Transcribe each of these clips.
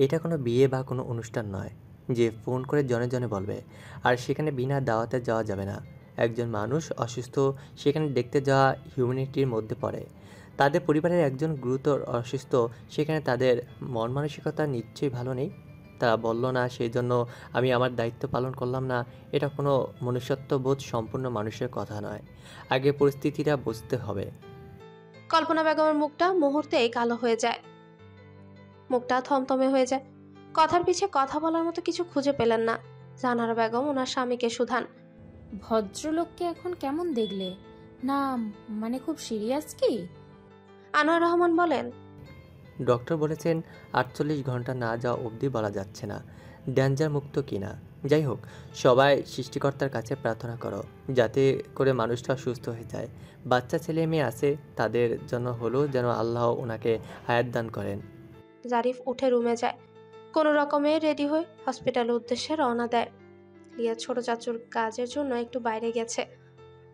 এটা কোনো বিয়ে বা কোনো অনুষ্ঠান নয় যে ফোন করে জনে জনে বলবে। আর সেখানে বিনা দাওয়াতে যাওয়া যাবে না। একজন মানুষ অসুস্থ, সেখানে দেখতে যাওয়া হিউম্যানিটির মধ্যে পড়ে। তাদের পরিবারের একজন গুরুতর অসুস্থ, সেখানে তাদের মন মানসিকতা নিশ্চয়ই ভালো নেই। তারা বলল না সেই জন্য আমি আমার দায়িত্ব পালন করলাম না। এটা কোনো মনুষ্যত্ববোধ সম্পূর্ণ মানুষের কথা নয়। আগে পরিস্থিতিটা বুঝতে হবে। কল্পনা বেগমের মুখটা মুহূর্তেই কালো হয়ে যায়, মুখটা থমথমে হয়ে যায়। কথার পিছে কথা বলার মতো কিছু খুঁজে পেলেন না। জাহানারা বেগম ওনার স্বামীকে শুধান, ভদ্রলোককে এখন কেমন দেখলে? না, মানে খুব সিরিয়াস কি? আনোয়ার রহমান বলেন, ডক্টর বলেছেন ৪৮ ঘন্টা না যাওয়া অবধি বলা যাচ্ছে না ডেঞ্জার মুক্ত কিনা। যাই হোক, সবাই সৃষ্টিকর্তার কাছে প্রার্থনা করো যাতে করে মানুষটা সুস্থ হয়ে যায়। বাচ্চা ছেলে মেয়ে আছে, তাদের জন্য হলো যেন আল্লাহ ওনাকে হায়াত দান করেন। জারিফ উঠে রুমে যায়। কোনো রকমে রেডি হয়ে হসপিটালের উদ্দেশ্যে রওনা দেয়। লিয়া ছোট চাচুর কাজের জন্য একটু বাইরে গেছে।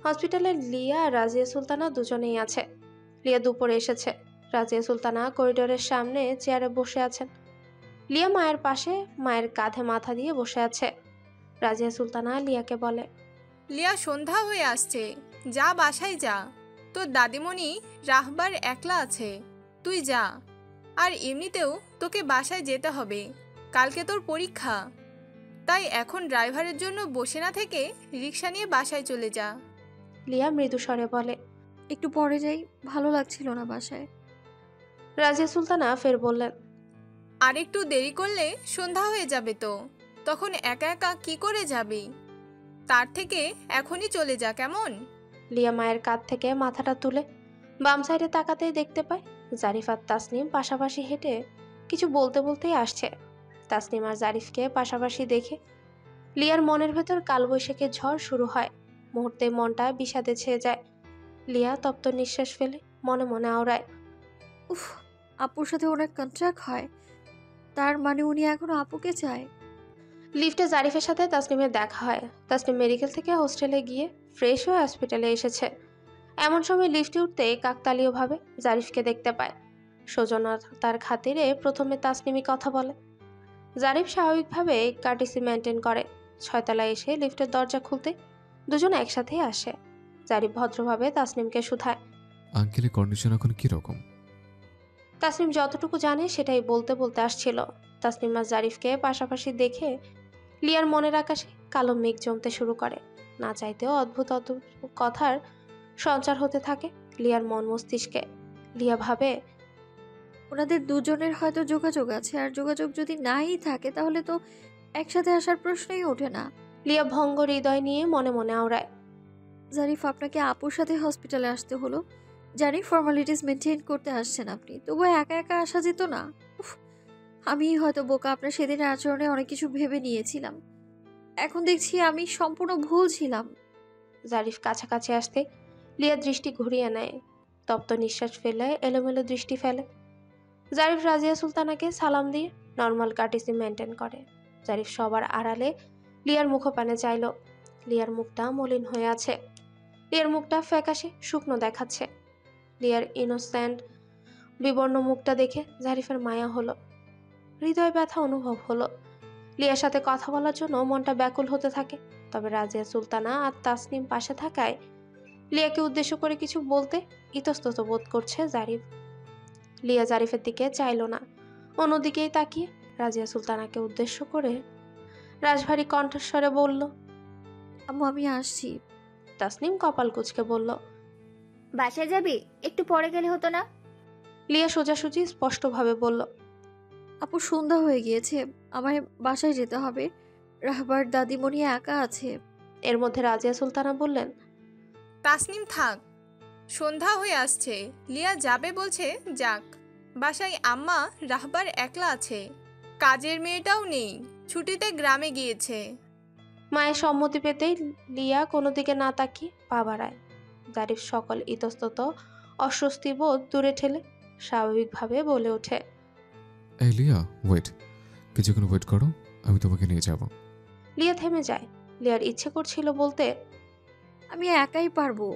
হসপিটালে লিয়া আর রাজিয়া সুলতানা দুজনেই আছে। লিয়া দুপুরে এসেছে। রাজিয়া সুলতানা করিডোরের সামনে চেয়ারে বসে আছেন। লিয়া মায়ের পাশে, মায়ের কাঁধে মাথা দিয়ে বসে আছে। রাজিয়া সুলতানা লিয়াকে বলে, লিয়া, সন্ধ্যা হয়ে আসছে, যা বাসায় যা। তোর দাদিমণি রাহবার একলা আছে, তুই যা। আর এমনিতেও তোকে বাসায় যেতে হবে, কালকে তোর পরীক্ষা। তাই এখন ড্রাইভারের জন্য বসে না থেকে রিক্সা নিয়ে বাসায় চলে যা। লিয়া মৃদু স্বরে বলে, একটু পরে যাই, ভালো লাগছিল না বাসায়। রাজিয়া সুলতানা ফের বললেন, আর একটু দেরি করলে সন্ধ্যা হয়ে যাবে তো, তখন একা একা কি করে যাবি? তার থেকে এখনই চলে যা, কেমন? লিয়া মায়ের কাঁধ থেকে মাথাটা তুলে বাম সাইডে তাকাতেই দেখতে পায় জারিফ আর তাসনিম পাশাপাশি হেঁটে কিছু বলতে বলতেই আসছে। তাসনিম আর জারিফকে পাশাপাশি দেখে লিয়ার মনের ভেতর কালবৈশাখী ঝড় শুরু হয়। মুহূর্তে মনটা বিষাদে ছেয়ে যায়। লিয়া তপ্ত নিঃশ্বাস ফেলে মনে মনে আওড়ায়, উফ, আপুর সাথে ওনার কন্ট্রাক্ট হয়, তার মানে উনি এখনো আপুকে চায়। লিফটে জারিফের সাথে তাসনিমের দেখা হয়। তাসনিম মেডিকেল থেকে হোস্টেলে গিয়ে ফ্রেশ হয়ে হসপিটালে এসেছে। এমন সময় লিফটে উঠতে কাকতালীয়ভাবে জারিফকে দেখতে পায়। সৌজন্যতার খাতিরে প্রথমে তাসনিমই কথা বলে। জারিফ স্বাভাবিকভাবে কার্টিসি মেনটেন করে। ৬ তলায় এসে লিফটের দরজা খুলতে দুজন একসাথেই আসে। জারিফ ভদ্রভাবে তাসনিমকে শুধায়, আঙ্কেলের কন্ডিশন এখন কি রকম? তাসনিম যতটুকু জানে সেটাই বলতে বলতে আসছিল। তাসনিম আর জারিফকে পাশাপাশি দেখে লিয়ার মনের আকাশে কালো মেঘ জমতে শুরু করে। না চাইতেও অদ্ভুত অদ্ভুত কথার সঞ্চার হতে থাকে লিয়ার মন মস্তিষ্কে। লিয়া ভাবে, ওনাদের দুজনের হয়তো যোগাযোগ আছে, আর যোগাযোগ যদি নাই থাকে তাহলে তো একসাথে আসার প্রশ্নই ওঠে না। লিয়া ভঙ্গ হৃদয় নিয়ে মনে মনে আওড়ায়, জারিফ, আপনাকে আপুর সাথে হসপিটালে আসতে হলো। জানি ফর্মালিটিস মেনটেন করতে আসছেন আপনি, তবুও একা একা আসা যেত না? উফ, আমি হয়তো বোকা, আপনার সেদিনের আচরণে অনেক কিছু ভেবে নিয়েছিলাম। এখন দেখছি আমি সম্পূর্ণ ভুল ছিলাম। জারিফ কাছাকাছি আসতে লিয়া দৃষ্টি ঘুরিয়ে নেয়। তপ্ত নিঃশ্বাস ফেলে এলোমেলো দৃষ্টি ফেলে। জারিফ রাজিয়া সুলতানাকে সালাম দিয়ে নর্মাল কার্টিসি মেনটেন করে। জারিফ সবার আড়ালে লিয়ার মুখপানে চাইল। লিয়ার মুখটা মলিন হয়ে আছে। লিয়ার মুখটা ফ্যাকাশে শুকনো দেখাচ্ছে। লিয়ার ইনোসেন্ট বিবর্ণ মুখটা দেখে জারিফের মায়া হলো, হৃদয় ব্যথা অনুভব হলো। লিয়ার সাথে কথা বলার জন্য মনটা ব্যাকুল হতে থাকে। তবে রাজিয়া সুলতানা আর তাসনিম পাশে থাকায় লিয়াকে উদ্দেশ্য করে কিছু বলতে ইতস্তত বোধ করছে জারিফ। লিয়া জারিফের দিকে চাইল না, অন্যদিকেই তাকিয়ে রাজিয়া সুলতানাকে উদ্দেশ্য করে রাজভারী কণ্ঠস্বরে বলল, আম্মু, আমি আসছি। তাসনিম কপাল কুঁচকে বলল, বাসায় যাবি? একটু পরে গেলে হতো না? লিয়া সোজাসুজি স্পষ্টভাবে বলল, আপু, সন্ধ্যা হয়ে গিয়েছে, আমায় বাসায় যেতে হবে। রাহবার দাদিমণি একা আছে। এর মধ্যে রাজিয়া সুলতানা বললেন, তাসনিম থাক, সন্ধ্যা হয়ে আসছে। লিয়া যাবে বলছে, যাক। বাসায় আম্মা রাহবার একলা আছে, কাজের মেয়েটাও নেই, ছুটিতে গ্রামে গিয়েছে। মায়ের সম্মতি পেতেই লিয়া কোনো দিকে না তাকিয়ে পা বাড়ায়। জারিফ সকল ইতস্তত অস্বস্তি বোধ দূরে ঠেলে স্বাভাবিকভাবে বলে ওঠে, এই লিয়া, ওয়েট, কিছুক্ষণ ওয়েট করো, আমি তোমাকে নিয়ে যাব। লিয়া থেমে যায়। লিয়ার ইচ্ছে করছিল বলতে, আমি একাই পারবো,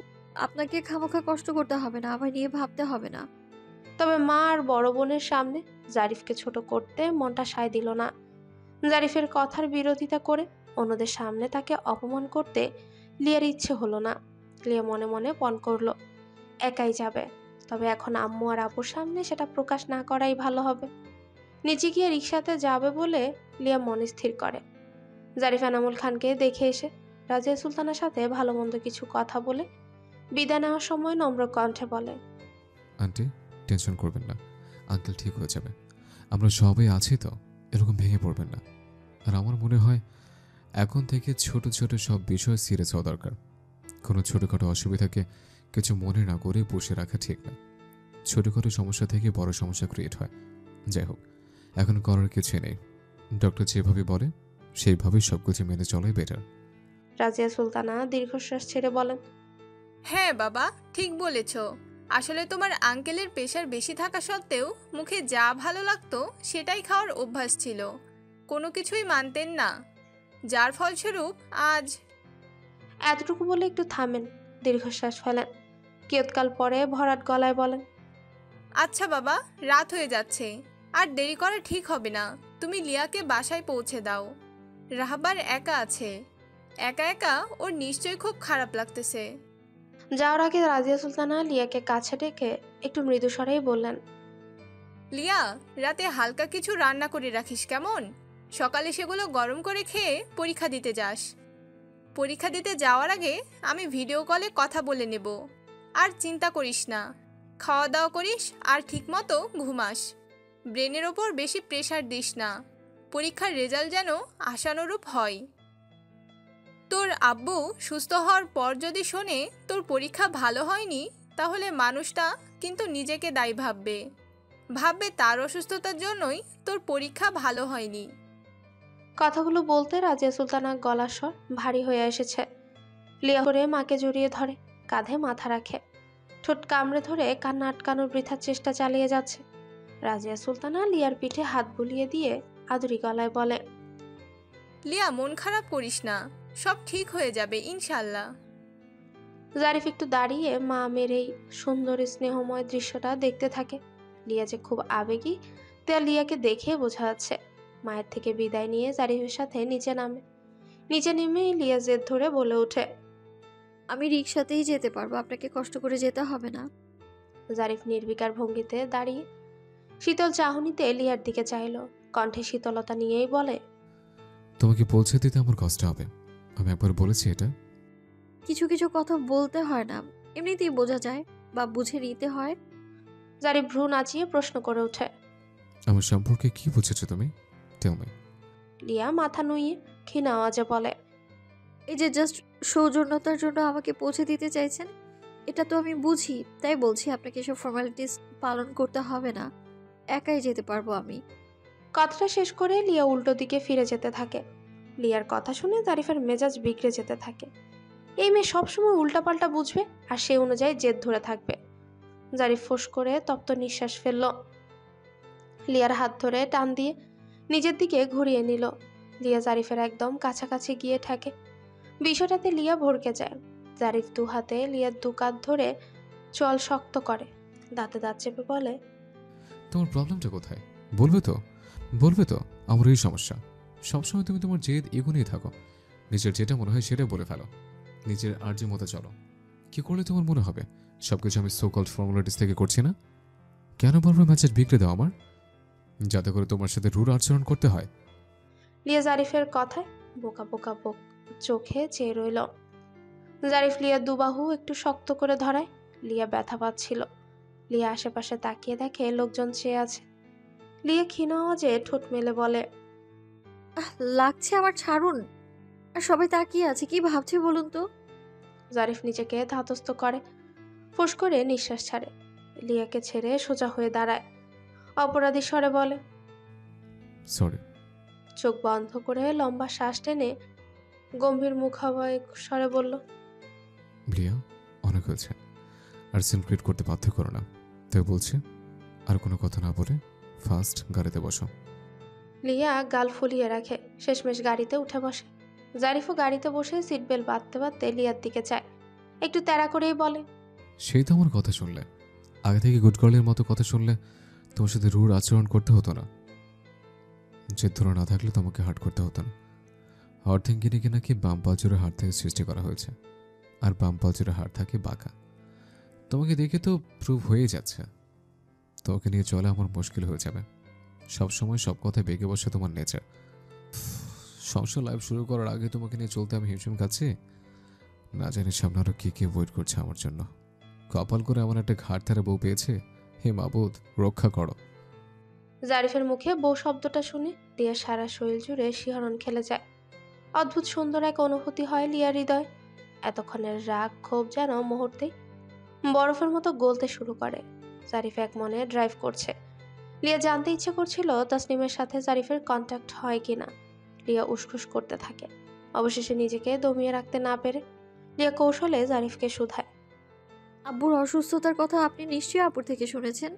আপনাকে খামোখা কষ্ট করতে হবে না, আমায় নিয়ে ভাবতে হবে না। তবে মা আর বড় বোনের সামনে জারিফকে ছোট করতে মনটা সায় দিল না। জারিফের কথার বিরোধিতা করে অন্যদের সামনে তাকে অপমান করতে লিয়ার ইচ্ছে হলো না। লিয়া মনে মনে পণ করলো একাই যাবে, তবে এখন আম্মু আর আপুর সামনে সেটা প্রকাশ না করাই ভালো হবে। নিচে গিয়ে রিক্সাতে যাবে বলে লিয়া মনে স্থির করে। জারিফ এনামুল খানকে দেখে এসে রাজিয়া সুলতানার সাথে ভালো মন্দ কিছু কথা বলে বিদায় নেওয়ার সময় নম্র কণ্ঠে বলে, আন্টি, টেনশন করবেন না, আঙ্কেল ঠিক হয়ে যাবে। আমরা সবাই আছি তো, এরকম ভেঙে পড়বেন না। আর আমার মনে হয় এখন থেকে ছোট ছোট সব বিষয় সিরিয়াস হওয়া দরকার। কোনো ছোটোখাটো অসুবিধাকে কিছু মনে না করে বসে রাখা ঠিক না। ছোটোখাটো সমস্যা থেকে বড় সমস্যা ক্রিয়েট হয়। যাই হোক, এখন করার কিছু নেই। ডক্টর যেভাবে বলে সেইভাবেই সবকিছু মেনে চলাই বেটার। রাজিয়া সুলতানা দীর্ঘশ্বাস ছেড়ে বলেন, হ্যাঁ বাবা, ঠিক বলেছ। আসলে তোমার আঙ্কেলের প্রেশার বেশি থাকা সত্ত্বেও মুখে যা ভালো লাগতো সেটাই খাওয়ার অভ্যাস ছিল, কোনো কিছুই মানতেন না, যার ফলস্বরূপ আজ। এতটুকু বলে একটু থামেন, দীর্ঘশ্বাস ফেলেন, কিয়ৎকাল পরে ভরাট গলায় বলেন, আচ্ছা বাবা, রাত হয়ে যাচ্ছে, আর দেরি করা ঠিক হবে না। তুমি লিয়াকে বাসায় পৌঁছে দাও। রাহবার একা আছে, একা একা ওর নিশ্চয়ই খুব খারাপ লাগতেছে। যাওয়ার আগে রাজিয়া সুলতানা লিয়াকে কাছে ডেকে একটু মৃদু স্বরেই বললেন, লিয়া, রাতে হালকা কিছু রান্না করে রাখিস কেমন? সকালে সেগুলো গরম করে খেয়ে পরীক্ষা দিতে যাস। পরীক্ষা দিতে যাওয়ার আগে আমি ভিডিও কলে কথা বলে নেব। আর চিন্তা করিস না, খাওয়া দাওয়া করিস আর ঠিকমতো ঘুমাস। ব্রেনের ওপর বেশি প্রেশার দিস না, পরীক্ষার রেজাল্ট যেন আশানুরূপ হয়। তোর আব্বু সুস্থ হওয়ার পর যদি শোনে তোর পরীক্ষা ভালো হয়নি, তাহলে মানুষটা কিন্তু নিজেকে দায়ী ভাববে, ভাববে তার অসুস্থতার জন্যই তোর পরীক্ষা ভালো হয়নি। কথাগুলো বলতে রাজিয়া সুলতানার গলার স্বর ভারী হয়ে এসেছে। লিয়া করে মাকে জড়িয়ে ধরে, কাঁধে মাথা রাখে, ঠোঁট কামড়ে ধরে কান্না আটকানোর বৃথার চেষ্টা চালিয়ে যাচ্ছে। রাজিয়া সুলতানা লিয়ার পিঠে হাত বুলিয়ে দিয়ে আদুরি গলায় বলে, লিয়া, মন খারাপ করিস না, সব ঠিক হয়ে যাবে ইনশাল্লাহ। জারিফ একটু দাঁড়িয়ে মা মেয়ের এই সুন্দর স্নেহময় দৃশ্যটা দেখতে থাকে। লিয়া যে খুব আবেগী তা লিয়াকে দেখে বোঝা যাচ্ছে। মায়ের থেকে বিদায় নিয়ে জারিফের সাথে নিচে নামে। নিচে নেমেই লিয়া জেদ ধরে বলে ওঠে, আমি রিক্সাতেই যেতে পারবো, আপনাকে কষ্ট করে যেতে হবে না। জারিফ নির্বিকার ভঙ্গিতে দাঁড়িয়ে শীতল চাহনিতে লিয়ার দিকে চাইল, কণ্ঠে শীতলতা নিয়েই বলে, তোমাকে পৌঁছে দিতে আমার কষ্ট হবে, আমি একবার বলেছি এটা। কিছু কিছু কথা বলতে হয় না, এমনিতেই বোঝা যায় বা বুঝে নিতে হয়। জারিফ ভ্রু নাচিয়ে প্রশ্ন করে ওঠে। আমার সম্পর্কে কি বুঝেছো তুমি? Tell me. লিয়া মাথা নুইয়ে ক্ষীণ আওয়াজে বলে, এই যে জাস্ট সৌজন্যতার জন্য আমাকে পৌঁছে দিতে চাইছেন, এটা তো আমি বুঝি, তাই বলছি আপনাকে এসব ফর্মালিটিস পালন করতে হবে না, একাই যেতে পারবো আমি। কথাটা শেষ করে লিয়া উল্টো দিকে ফিরে যেতে থাকে। লিয়ার কথা শুনে জারিফের মেজাজ বিগড়ে যেতে থাকে। এই মেয়ে সবসময় উল্টাপাল্টা বুঝবে আর সেই অনুযায়ী জেদ ধরে থাকবে। জারিফ ফোঁস করে তপ্ত নিঃশ্বাস ফেলল। লিয়ার হাত ধরে টান দিয়ে নিজের দিকে ঘুরিয়ে নিল। লিয়া জারিফের একদম কাছাকাছি গিয়ে ঠেকে। বিষয়টাতে লিয়া ভড়কে যায়। জারিফ দু হাতে লিয়ার দু কাঁধ ধরে চল শক্ত করে, দাঁতে দাঁত চেপে বলে, তোমার প্রবলেমটা কোথায়? বলবে তো আমার এই সমস্যা। সবসময় তুমি তোমার জেদ এগুনেই থাকো, নিজের যেটা মনে হয় সেটা বলে ফেলো, নিজের আর্জি মতো চলো। কি করলে তোমার মনে হবে সবকিছু আমি সো কল্ড ফর্মালিটিস থেকে করছি না? কেন বারবার ম্যাচের বিগড়ে দাও আমার, যাতে করে তোমার সাথে রুড আচরণ করতে হয়? লিয়া জারিফের কথায় বোকা বোকা চোখে চেয়ে রইল। জারিফ লিয়ার দুবাহু একটু শক্ত করে ধরায়। লিয়া ব্যথা পাচ্ছিল। লিয়া আশেপাশে তাকিয়ে দেখে লোকজন চেয়ে আছে। লিয়া ক্ষীণ আওয়াজে ঠোঁট মেলে বলে, লাগছে আমার, ছাড়ুন। আর সবাই তাকিয়ে আছে, কি ভাবছে বলুন তো? জারিফ নিজেকে ধাতস্থ করে, ফোঁস করে নিঃশ্বাস ছাড়ে। লিয়াকে ছেড়ে সোজা হয়ে দাঁড়ায়, অপরাধী স্বরে বলে, সরি। চোখ বন্ধ করে লম্বা শ্বাস টেনে গম্ভীর মুখাবয় স্বরে বলল, লিয়া, অনেক হয়েছে, আর সিন ক্রিয়েট করতে বাধ্য করো না। তাই বলছি, আর কোনো কথা না বলে ফার্স্ট গাড়িতে বসো। লিয়া গাল ফুলিয়ে রাখে, শেষমেশ গাড়িতে উঠে বসে। জারিফও গাড়িতে বসে সিট বেল্ট বাঁধতে বাঁধতে লিয়ার দিকে চায়, একটু তেড়া করেই বলে, সেই তো আমার কথা শুনলে, আগে থেকে গুড গার্লের মতো কথা শুনলে তোমার সাথে রুড় আচরণ করতে হতো না। জেদ ধরে না থাকলে তোমাকে হার্ট করতে হতো না। অর্থিং কিনে নাকি বাম পাজরের হাড় থেকে সৃষ্টি করা হয়েছে, আর বাম পাজরের হাড় থাকে বাঁকা। তোমাকে দেখে তো প্রুভ হয়ে যাচ্ছে। তোমাকে নিয়ে চলে আমার মুশকিল হয়ে যাবে। সবসময় সব কথায় বেগে বসে তোমার নেচার। সংসার লাইফ শুরু করার আগে তোমাকে নিয়ে চলতে আমি হিমশিম খাচ্ছি। না জানি সামনে আরো কে ওয়েট করছে আমার জন্য। কপাল করে এমন একটা ঘাট ধারে বউ পেয়েছে, হে মাবুদ রক্ষা করো। জারিফের মুখে বউ শব্দটা শুনে লিয়ার সারা শরীর জুড়ে শিহরণ খেলে যায়। অদ্ভুত সুন্দর এক অনুভূতি হয় লিয়ার হৃদয়। এতক্ষণের রাগ ক্ষোভ যেন মুহূর্তেই বরফের মতো গলতে শুরু করে। জারিফ এক মনে ড্রাইভ করছে। লিয়া জানতে ইচ্ছে করছিল তাসনিমের সাথে জারিফের কন্ট্যাক্ট হয় কিনা। লিয়া উসখুস করতে থাকে। অবশেষে নিজেকে দমিয়ে রাখতে না পেরে লিয়া কৌশলে জারিফকে শুধায়। আব্বুর অসুস্থতার কথা আপনি নিশ্চয়ই আপুর থেকে শুনেছেন।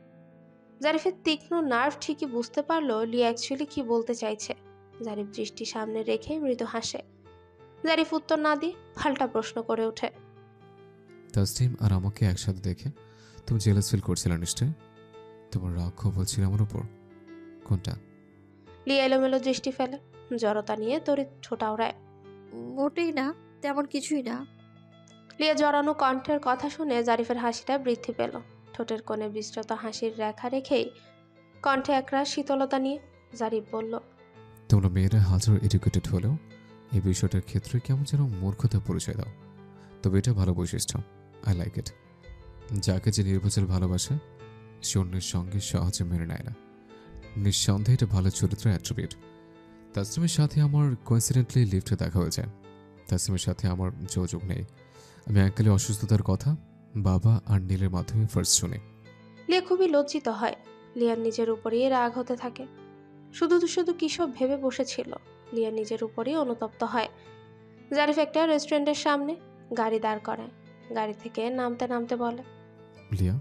জারিফের তীক্ষ্ণ নার্ভ ঠিকই বুঝতে পারলো লিয়া অ্যাকচুয়ালি কি বলতে চাইছে। জারিফ দৃষ্টি সামনে রেখে মৃদু হাসে। জারিফ উত্তর না দিয়ে পাল্টা প্রশ্ন করে ওঠে। তাসনিম আর আমাকে একসাথে দেখে তুমি জেলাস ফিল করছিলে নিশ্চয়? তোমার রাগ ক্ষোভ হচ্ছিল আমার উপর, কোনটা? লিয়া এলোমেলো দৃষ্টি ফেলে, জড়তা নিয়ে তড়িৎ ছোটা ওড়ায়। মোটেই না, তেমন কিছুই না। লিয়া জড়ানো কণ্ঠের কথা শুনে জারিফের হাসিটা বৃদ্ধি পেল। ঠোঁটের কোণে বিস্তৃত হাসির রেখা রেখেই কণ্ঠে একরাশ শীতলতা নিয়ে জারিফ বলল, তোমরা মেয়েরা হাজার এডুকেটেড হলেও এই বিষয়টার ক্ষেত্রে কেমন যেন মূর্খতা পরিচয় দাও। তবে এটা ভালো বৈশিষ্ট্য, আই লাইক ইট। যাকে যে নির্ভেজাল ভালোবাসে সে অন্যের সঙ্গে সহজে মেনে নেয় না। নিঃসন্দেহে এটা ভালো চরিত্রের অ্যাট্রিবিউট। তাসনিমের সাথে আমার কোইন্সিডেন্টলি লিফটে দেখা হয়ে যায়। তাসনিমের সাথে আমার যোগাযোগ নেই। আমি এককালে অসুস্থতার কথা বাবা আর নীলের মাধ্যমে ফার্স্ট শুনি। লিয়া খুবই লজ্জিত হয়। লিয়ার নিজের উপরেই রাগ হতে থাকে। শুধু কিসব ভেবে বসেছিল। লিয়া নিজের উপরেই অনুতপ্ত হয়। জারিফ একটা রেস্টুরেন্টের সামনে গাড়ি দাঁড় করায়। গাড়ি থেকে নামতে নামতে বলে, লিয়া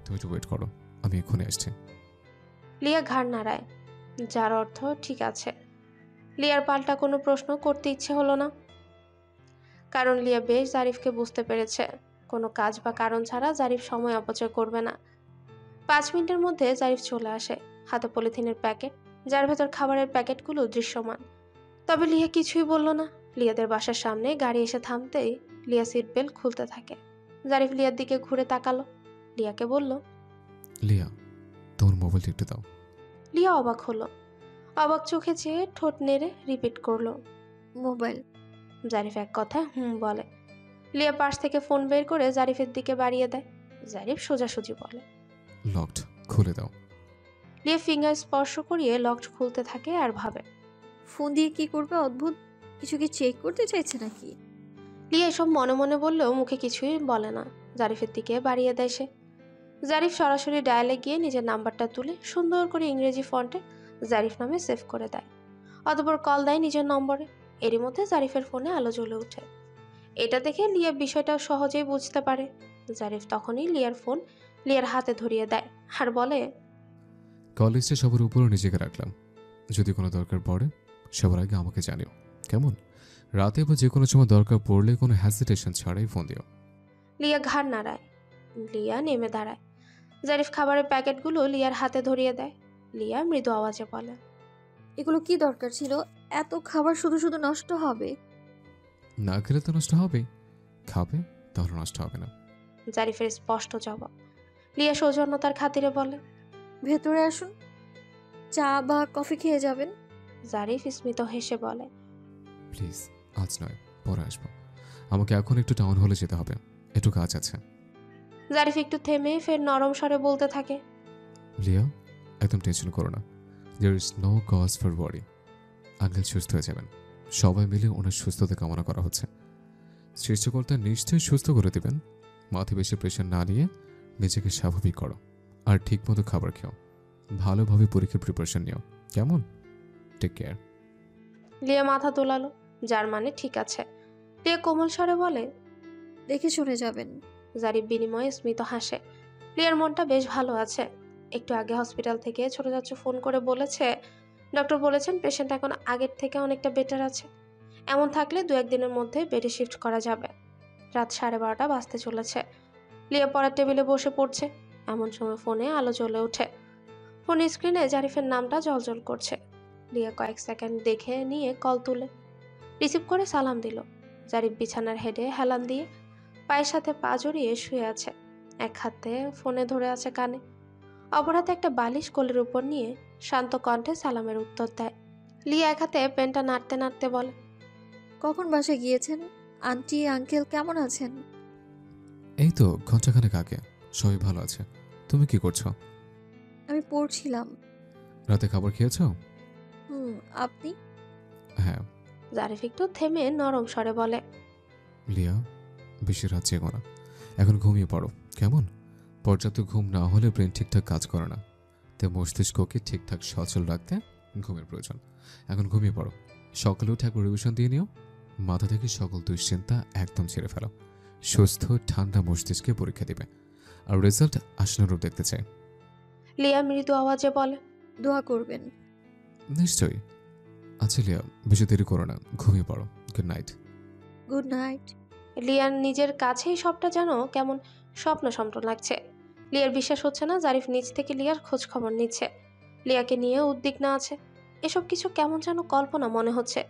তুমি একটু ওয়েট করো, আমি এক্ষুনি আসছি। লিয়া ঘাড় নাড়ায়, যার অর্থ ঠিক আছে। লিয়ার পাল্টা কোনো প্রশ্ন করতে ইচ্ছে হলো না, কারণ লিয়া বেশ জারিফকে বুঝতে পেরেছে। কোনো কাজ বা কারণ ছাড়া জারিফ সময় অপচয় করবে না। 5 মিনিটের মধ্যে জারিফ চলে আসে, হাতে পলিথিনের প্যাকেট, যার ভেতর খাবারের প্যাকেটগুলো দৃশ্যমান। তবে লিয়া কিছুই বলল না। লিয়াদের বাসার সামনে গাড়ি এসে থামতেই লিয়া সিট বেল্ট খুলতে থাকে। জারিফ লিয়ার দিকে ঘুরে তাকালো, লিয়াকে বলল, লিয়া তোমার মোবাইলটা একটু দাও। লিয়া অবাক হলো। অবাক চোখে চেয়ে ঠোঁট নেড়ে রিপিট করলো, মোবাইল। জারিফ এক কথায় বলে। লিয়া পাশ থেকে ফোন বের করে জারিফের দিকে বাড়িয়ে দেয়। জারিফ সোজাসুজি বলে, লকড, খুলে দাও। লিয়া ফিঙ্গার স্পর্শ করিয়ে লকড খুলতে থাকে আর ভাবে, ফোন দিয়ে কি করবে অদ্ভুত, কিছু কি চেক করতে চাইছে নাকি? লিয়া এসব মনে মনে বললেও মুখে কিছুই বলে না। জারিফের দিকে বাড়িয়ে দেয় সে। জারিফ সরাসরি ডায়ালে গিয়ে নিজের নাম্বারটা তুলে সুন্দর করে ইংরেজি ফন্টে জারিফ নামে সেভ করে দেয়। অতঃপর কল দেয় নিজের নম্বরে। এরই মধ্যে জারিফের ফোনে আলো জ্বলে ওঠে। এটা দেখে লিয়া বিষয়টা সহজেই বুঝতে পারে। জারিফ তখনই লিয়ার ফোন লিয়ার হাতে ধরিয়ে দেয় আর বলে, কলেজটা সবার উপরও নিজেকে রাখলাম। যদি কোনো দরকার পড়ে সবার আগে আমাকে জানিও, কেমন? রাতে বা যে কোনো সময় দরকার পড়লে কোনো হ্যাজিটেশন ছাড়াই ফোন দিও। লিয়া ঘাড় নাড়ায়। লিয়া নেমে দাঁড়ায়। জারিফ খাবারের প্যাকেটগুলো লিয়ার হাতে ধরিয়ে দেয়। লিয়া মৃদু আওয়াজে বলে, এগুলো কি দরকার ছিল? এত খাবার শুধু শুধু নষ্ট হবে। না খেলে তো নষ্ট হবেই, খাবে তাহলে নষ্ট হবে না। জারিফের স্পষ্ট জবাব। লিয়া সৌজন্যতার খাতিরে বলে, ভেতরে আসুন, চা বা কফি খেয়ে যাবেন। জারিফ স্মিত হেসে বলে, প্লিজ আজ নয়, পরে আসবো। আমাকে এখন একটু টাউন হলে যেতে হবে, একটু কাজ আছে। জারিফ একটু থেমে ফের নরম স্বরে বলতে থাকে, লিয়া একদম টেনশন করো না, there is no cause for worry. Uncle সুস্থ হয়ে যাবেন, সবাই মিলে ওনার সুস্থতা কামনা করা হচ্ছে। সৃষ্টিকর্তা নিশ্চয়ই সুস্থ করে দেবেন। মাথা বেশি প্রেশার না নিয়ে নিজেকে স্বাভাবিক করো, আর ঠিকমতো খাবার খেও, ভালোভাবে পরীক্ষার প্রিপারেশন নিও, কেমন? Take care. লিয়া মাথা দোলালো, যার মানে ঠিক আছে। লিয়া কোমল স্বরে বলে, দেখে শুনে যাবেন। জারিফ বিনিময়ে স্মিত হাসে। লিয়ার মনটা বেশ ভালো আছে। একটু আগে হসপিটাল থেকে ছোট চাচু ফোন করে বলেছে, ডক্টর বলেছেন পেশেন্ট এখন আগের থেকে অনেকটা বেটার আছে। এমন থাকলে 2-1 দিনের মধ্যে বেডে শিফট করা যাবে। রাত 12:30 বাজতে চলেছে। লিয়া পড়ার টেবিলে বসে পড়ছে। এমন সময় ফোনে আলো জ্বলে ওঠে। ফোন স্ক্রিনে জারিফের নামটা জ্বলজ্বল করছে। লিয়া কয়েক সেকেন্ড দেখে নিয়ে কল তুলে রিসিভ করে সালাম দিল। জারিফ বিছানার হেডে হেলান দিয়ে পায়ের সাথে পা জড়িয়ে শুয়ে আছে। এক হাতে ফোনে ধরে আছে কানে, অপর হাতে একটা বালিশ কোলের উপর নিয়ে শান্ত কণ্ঠে সালামের উত্তর দেয়। লিয়া এক হাতে পেনটা নাড়তে নাড়তে বলে, কখন বাসায় গিয়েছেন? আন্টি আঙ্কেল কেমন আছেন? এই তো ঘন্টাখানেক আগে। সবাই ভালো আছে। তুমি কি করছো? আমি পড়ছিলাম। রাতে খাবার খেয়েছো? আপনি? হ্যাঁ। জারিফ একটু থেমে নরম স্বরে বলে, লিয়া, বেশি রাত জেগো না, এখন ঘুমিয়ে পড়ো কেমন? পর্যাপ্ত ঘুম না হলে ব্রেন ঠিকঠাক কাজ করে না, তাই মস্তিষ্ককে ঠিকঠাক সচল রাখতে ঘুমের প্রয়োজন। এখন ঘুমিয়ে পড়ো। সকালে উঠে একবার রিভিশন দিয়ে নিও। মাথা থেকে সকল দুশ্চিন্তা একদম ছেড়ে ফেলো। সুস্থ ঠান্ডা মস্তিষ্কে পরীক্ষা দিবে, আর রেজাল্ট আশানুরূপ দেখতে চাই। লিয়া মৃদু আওয়াজে বলে, দোয়া করবেন। নিশ্চয়ই। আচ্ছা লিয়া, বেশি দেরি করো না, ঘুমিয়ে পড়ো। Good night. Good night. লিয়ার নিজের কাছেই সবটা যেন কেমন স্বপ্ন স্বপ্ন লাগছে। লিয়ার বিশ্বাস হচ্ছে না জারিফ নিজ থেকে লিয়ার খোঁজ খবর নিচ্ছে, লিয়াকে নিয়ে উদ্বিগ্ন আছে। এসব কিছু কেমন যেন কল্পনা মনে হচ্ছে।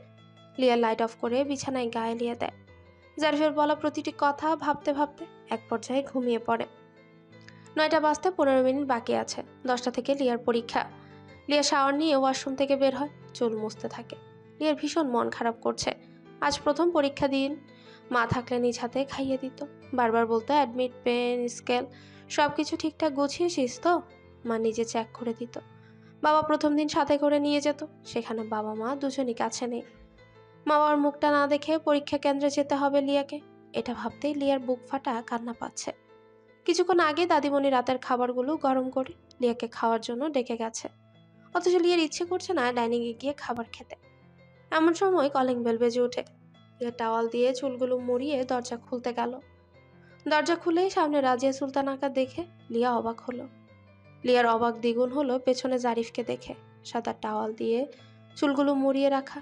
লিয়া লাইট অফ করে বিছানায় গায়ে লিয়ে দেয়। জারিফের বলা প্রতিটি কথা ভাবতে ভাবতে এক পর্যায়ে ঘুমিয়ে পড়ে। 9টা বাজতে 15 মিনিট বাকি আছে। 10টা থেকে লিয়ার পরীক্ষা। লিয়া শাওয়ার নিয়ে ওয়াশরুম থেকে বের হয়, চুল মুছতে থাকে। লিয়ার ভীষণ মন খারাপ করছে। আজ প্রথম পরীক্ষা দিন। মা থাকলে নিজ হাতে খাইয়ে দিত, বারবার বলতো অ্যাডমিট, পেন, স্কেল সব কিছু ঠিকঠাক গুছিয়েছিস তো? মা নিজে চেক করে দিত। বাবা প্রথম দিন সাথে করে নিয়ে যেত, সেখানে বাবা মা দুজনই কাছে নেই। মা বাবার মুখটা না দেখে পরীক্ষা কেন্দ্রে যেতে হবে লিয়াকে, এটা ভাবতেই লিয়ার বুক ফাটা কান্না পাচ্ছে। কিছুক্ষণ আগে দাদিমণি রাতের খাবারগুলো গরম করে লিয়াকে খাওয়ার জন্য ডেকে গেছে, অথচ লিয়ার ইচ্ছে করছে না ডাইনিংয়ে গিয়ে খাবার খেতে। এমন সময় কলিং বেল বেজে ওঠে। লিয়া টাওয়াল দিয়ে চুলগুলো মুড়িয়ে দরজা খুলতে গেল। দরজা খুলেই সামনে রাজিয়া সুলতানাকে দেখে লিয়া অবাক হলো। লিয়ার অবাক দ্বিগুণ হলো পেছনে জারিফকে দেখে, সাদা টাওয়াল দিয়ে চুলগুলো মুড়িয়ে রাখা,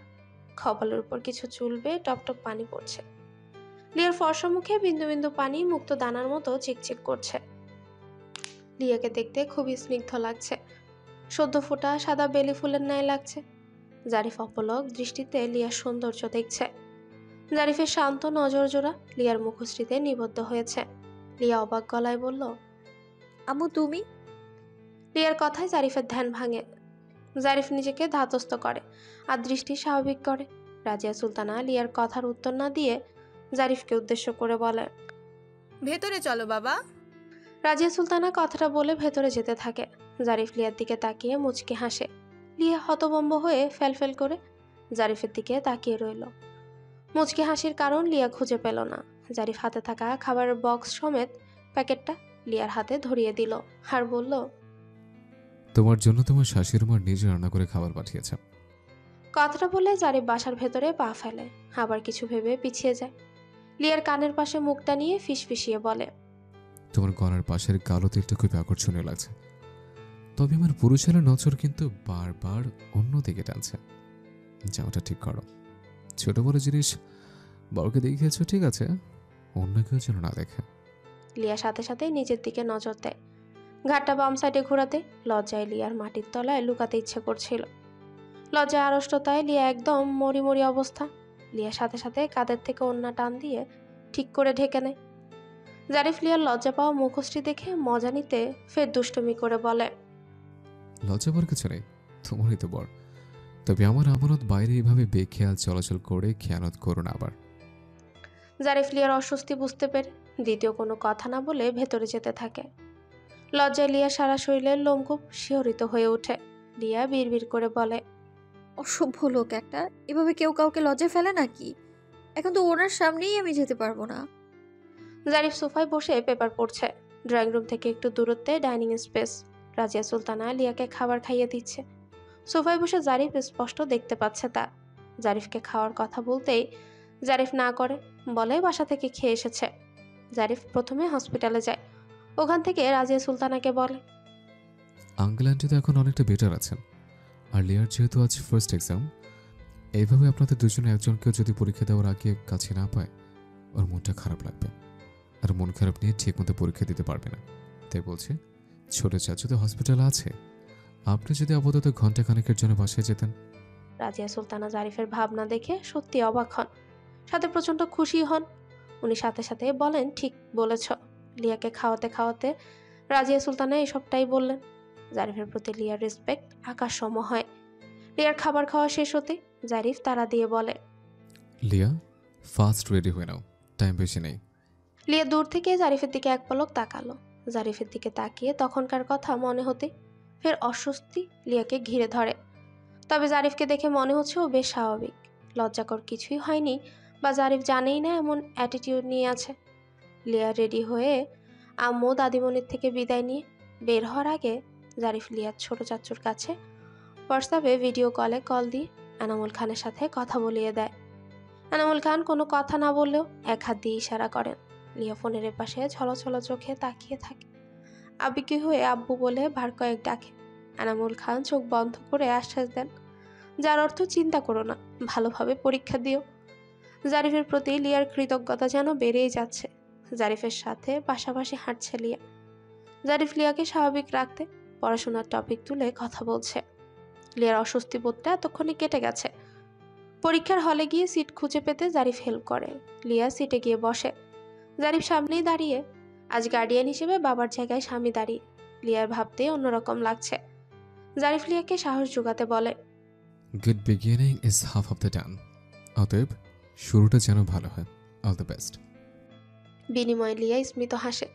কপালের উপর কিছু চুল বেয়ে টপটপ পানি পড়ছে। লিয়ার ফর্সা মুখে বিন্দু বিন্দু পানি মুক্ত দানার মতো চিকচিক করছে। লিয়াকে দেখতে খুবই স্নিগ্ধ লাগছে, সদ্য ফোটা সাদা বেলি ফুলের ন্যায় লাগছে। জারিফ অপলক দৃষ্টিতে লিয়ার সৌন্দর্য দেখছে। জারিফের শান্ত নজর জোড়া লিয়ার মুখশ্রীতে নিবদ্ধ হয়েছে। লিয়া অবাক গলায় বলল, আম্মু তুমি? লিয়ার কথায় জারিফের ধ্যান ভাঙে। জারিফ নিজেকে ধাতস্থ করে আর দৃষ্টি স্বাভাবিক করে। রাজিয়া সুলতানা লিয়ার কথার উত্তর না দিয়ে জারিফকে উদ্দেশ্য করে বলে, ভেতরে চলো বাবা। রাজিয়া সুলতানা কথাটা বলে ভেতরে যেতে থাকে। জারিফ লিয়ার দিকে তাকিয়ে মুচকি হাসে। লিয়া হতভম্ব হয়ে ফেলফেল করে জারিফের দিকে তাকিয়ে রইল। মুচকি হাসির কারণ লিয়া খুঁজে পেল না। জারিফ হাতে থাকা খাবারের বক্স সমেত প্যাকেটটা লিয়ার হাতে ধরিয়ে দিল আর বলল, তোমার জন্য তোমার শাশুড়ি মা নিজে রান্না করে খাবার পাঠিয়েছে। কথাটা বলে জারিফ বাসার ভেতরে পা ফেলে, আবার কিছু ভেবে পিছিয়ে যায়। লিয়ার কানের পাশে মুখটা নিয়ে ফিসফিসিয়ে বলে, তোমার গলার পাশের কালো তিলটা খুব আকর্ষণীয় লাগছে, তবে আমার পুরুষের নজর কিন্তু বারবার অন্য দিকে টানছে। জামাটা ঠিক করো। ছোট বড় জিনিস বড়কে দেখিয়েছো, ঠিক আছে, অন্য কেউ যেন না দেখে। লিয়া সাথে সাথে নিজের দিকে নজর দেয়। ঘাটটা বাম সাইডে ঘোরাতে লজ্জায় লিয়ার মাটির তলায় লুকাতে ইচ্ছে করছিল। লজ্জায় আড়ষ্টতায় লিয়া একদম মরি মরি অবস্থা। লিয়ার সাথে সাথে কাঁধের থেকে ওড়না টান দিয়ে ঠিক করে ঢেকে নেয়। জারিফ লিয়ার লজ্জা পাওয়া মুখশ্রী দেখে মজা নিতে ফের দুষ্টুমি করে বলে, লজ্জা পাওয়ার কিছু নেই, তোমারই তো বর। তবে আমার আমানত বাইরে এইভাবে বেখেয়াল চলাচল করে খেয়ানত করো না আবার। জারিফ লিয়ার অস্বস্তি বুঝতে পেরে দ্বিতীয় কোনো কথা না বলে ভেতরে যেতে থাকে। লজ্জায় লিয়া সারা শরীরের লোমকূপ শিহরিত হয়ে ওঠে। লিয়া বিড়বিড় করে বলে, অসভ্য লোক একটা, এভাবে কেউ কাউকে লজ্জায় ফেলে নাকি? এখন তো ওনার সামনেই আমি যেতে পারবো না। জারিফ সোফায় বসে পেপার পড়ছে। ড্রয়িং রুম থেকে একটু দূরত্বে ডাইনিং স্পেস। রাজিয়া সুলতানা লিয়াকে খাবার খাইয়ে দিচ্ছে। সোফায় বসে জারিফ স্পষ্ট দেখতে পাচ্ছে তা। জারিফকে খাওয়ার কথা বলতেই জারিফ না করে, বলে বাসা থেকে খেয়ে এসেছে। জারিফ প্রথমে হসপিটালে যায়, ওখান থেকে রাজিয়া সুলতানাকে বলে, আঙ্কেল আন্টি তো এখন অনেকটা বেটার আছেন, আর লিয়ার যেহেতু আজ ফার্স্ট এক্সাম, এইভাবে আপনাদের দুজনে একজনকেও যদি পরীক্ষা দেওয়ার আগে কাছে না পায়, ওর মনটা খারাপ লাগবে, আর মন খারাপ নিয়ে ঠিক মতো পরীক্ষা দিতে পারবে না। তাই বলছে ছোট চাচু তো হসপিটালে আছে, আপনি যদি আপাতত ঘন্টা খানেকের জন্য বাসায় যেতেন। রাজিয়া সুলতানা জারিফের ভাবনা দেখে সত্যি অবাক হন, সাথে প্রচণ্ড খুশি হন। উনি সাথে সাথে বলেন, ঠিক বলেছ। লিয়াকে খাওয়াতে খাওয়াতে রাজিয়া সুলতানা এসবটাই বললেন। জারিফের প্রতি লিয়ার রেসপেক্ট আকাশ সম হয়। লিয়ার খাবার খাওয়া শেষ হতে জারিফ তাড়া দিয়ে বলে, লিয়া, ফাস্ট রেডি হয়ে নাও, টাইম বেশি নেই। লিয়া দূর থেকে জারিফের দিকে এক পলক তাকালো। জারিফের দিকে তাকিয়ে তখনকার কথা মনে হতে ফের অস্বস্তি লিয়াকে ঘিরে ধরে। তবে জারিফকে দেখে মনে হচ্ছে ও বেশ স্বাভাবিক, লজ্জাকর কিছুই হয়নি, বা জারিফ জানেই না এমন অ্যাটিটিউড নিয়ে আছে। লিয়া রেডি হয়ে আম্মু দাদিমণির থেকে বিদায় নিয়ে বের হওয়ার আগে জারিফ লিয়ার ছোট চাচুর কাছে হোয়াটসঅ্যাপে ভিডিও কলে কল দিয়ে এনামুল খানের সাথে কথা বলিয়ে দেয়। এনামুল খান কোনো কথা না বললেও এক হাত দিয়ে ইশারা করেন। লিয়া ফোনের পাশে ছলছল চোখে তাকিয়ে থাকে। আবেগী হয়ে আব্বু বলে বার কয়েক ডাকে। এনামুল খান চোখ বন্ধ করে আশ্বাস দেন, যার অর্থ চিন্তা করো না, ভালোভাবে পরীক্ষা দিও। জারিফের প্রতি লিয়ার কৃতজ্ঞতা যেন বেড়েই যাচ্ছে। জারিফের সাথে পাশাপাশি হাঁটছে লিয়া। জারিফ লিয়াকে স্বাভাবিক রাখতে পড়াশোনার টপিক তুলে কথা বলছে। লিয়ার অস্বস্তি বোধটা এতক্ষণে কেটে গেছে। পরীক্ষার হলে গিয়ে সিট খুঁজে পেতে জারিফ হেল্প করে। লিয়া সিটে গিয়ে বসে। জারিফ সামনেই দাঁড়িয়ে, আজ গার্ডিয়ান হিসেবে বাবার জায়গায় স্বামী দাঁড়িয়ে। লিয়ার ভাবতে অন্যরকম লাগছে। জারিফ লিয়াকে সাহস জোগাতে বলে, good beginning is half of the done. অতএব শুরুটা যেন ভালো হয়। All the best. বিনিময়ে লিয়া স্মিত হাসে।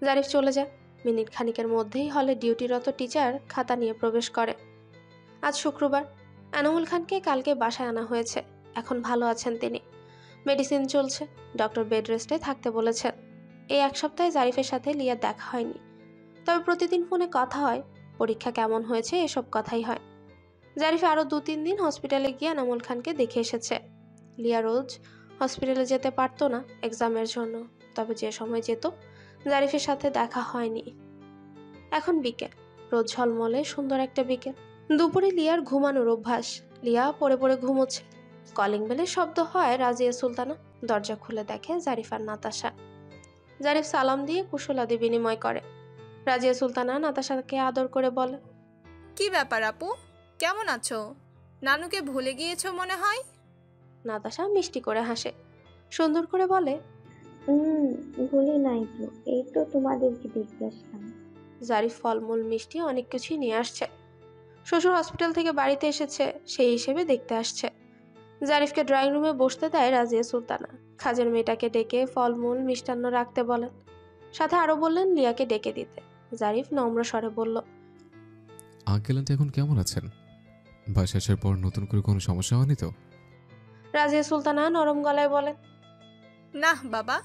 জারিফ চলে যায়। মিনিট খানিকের মধ্যেই হলে ডিউটিরত টিচার খাতা নিয়ে প্রবেশ করে। আজ শুক্রবার। এনামুল খানকে কালকে বাসায় আনা হয়েছে। এখন ভালো আছেন তিনি, মেডিসিন চলছে, ডক্টর বেড রেস্টে থাকতে বলেছেন। এই এক সপ্তাহে জারিফের সাথে লিয়ার দেখা হয়নি, তবে প্রতিদিন ফোনে কথা হয়। পরীক্ষা কেমন হয়েছে এসব কথাই হয়। জারিফ আরও 2-3 দিন হসপিটালে গিয়ে এনামুল খানকে দেখে এসেছে। লিয়া রোজ হসপিটালে যেতে পারতো না এক্সামের জন্য, তবে যে সময় যেত জারিফের সাথে দেখা হয়নি। এখন বিকেল, রোজ ঝলমলে সুন্দর একটা বিকেল। দুপুরে লিয়ার ঘুমানোর অভ্যাস। লিয়া পড়ে পড়ে ঘুমোচ্ছে। কলিং বেলের শব্দ হয়। রাজিয়া সুলতানা দরজা খুলে দেখে জারিফ আর নাতাশা। জারিফ সালাম দিয়ে কুশলাদি বিনিময় করে। রাজিয়া সুলতানা নাতাশাকে আদর করে বলে, কি ব্যাপার আপু, কেমন আছো? নানুকে ভুলে গিয়েছো মনে হয়। নাতাশা মিষ্টি করে হাসে, সুন্দর করে বলে, ভুলি নাই তো, এই তো তোমাদেরকে দেখতে আসলাম। জারিফ ফলমূল মিষ্টি অনেক কিছুই নিয়ে আসছে। শ্বশুর হসপিটাল থেকে বাড়িতে এসেছে, সেই হিসেবে দেখতে আসছে। জারিফকে ড্রয়িং রুমে বসতে দেয় রাজিয়া সুলতানা। কাজের মেয়েটাকে ডেকে ফলমূল মিষ্টান্ন রাখতে বলেন, সাথে আরো বললেন লিয়াকে ডেকে দিতে। জারিফ নম্র স্বরে বলল, আঙ্কেল আন্টি এখন কেমন আছেন? বাসায় আসার পর নতুন করে কোনো সমস্যা হয়নি তো? রাজিয়া সুলতানা নরম গলায় বলেন, না বাবা,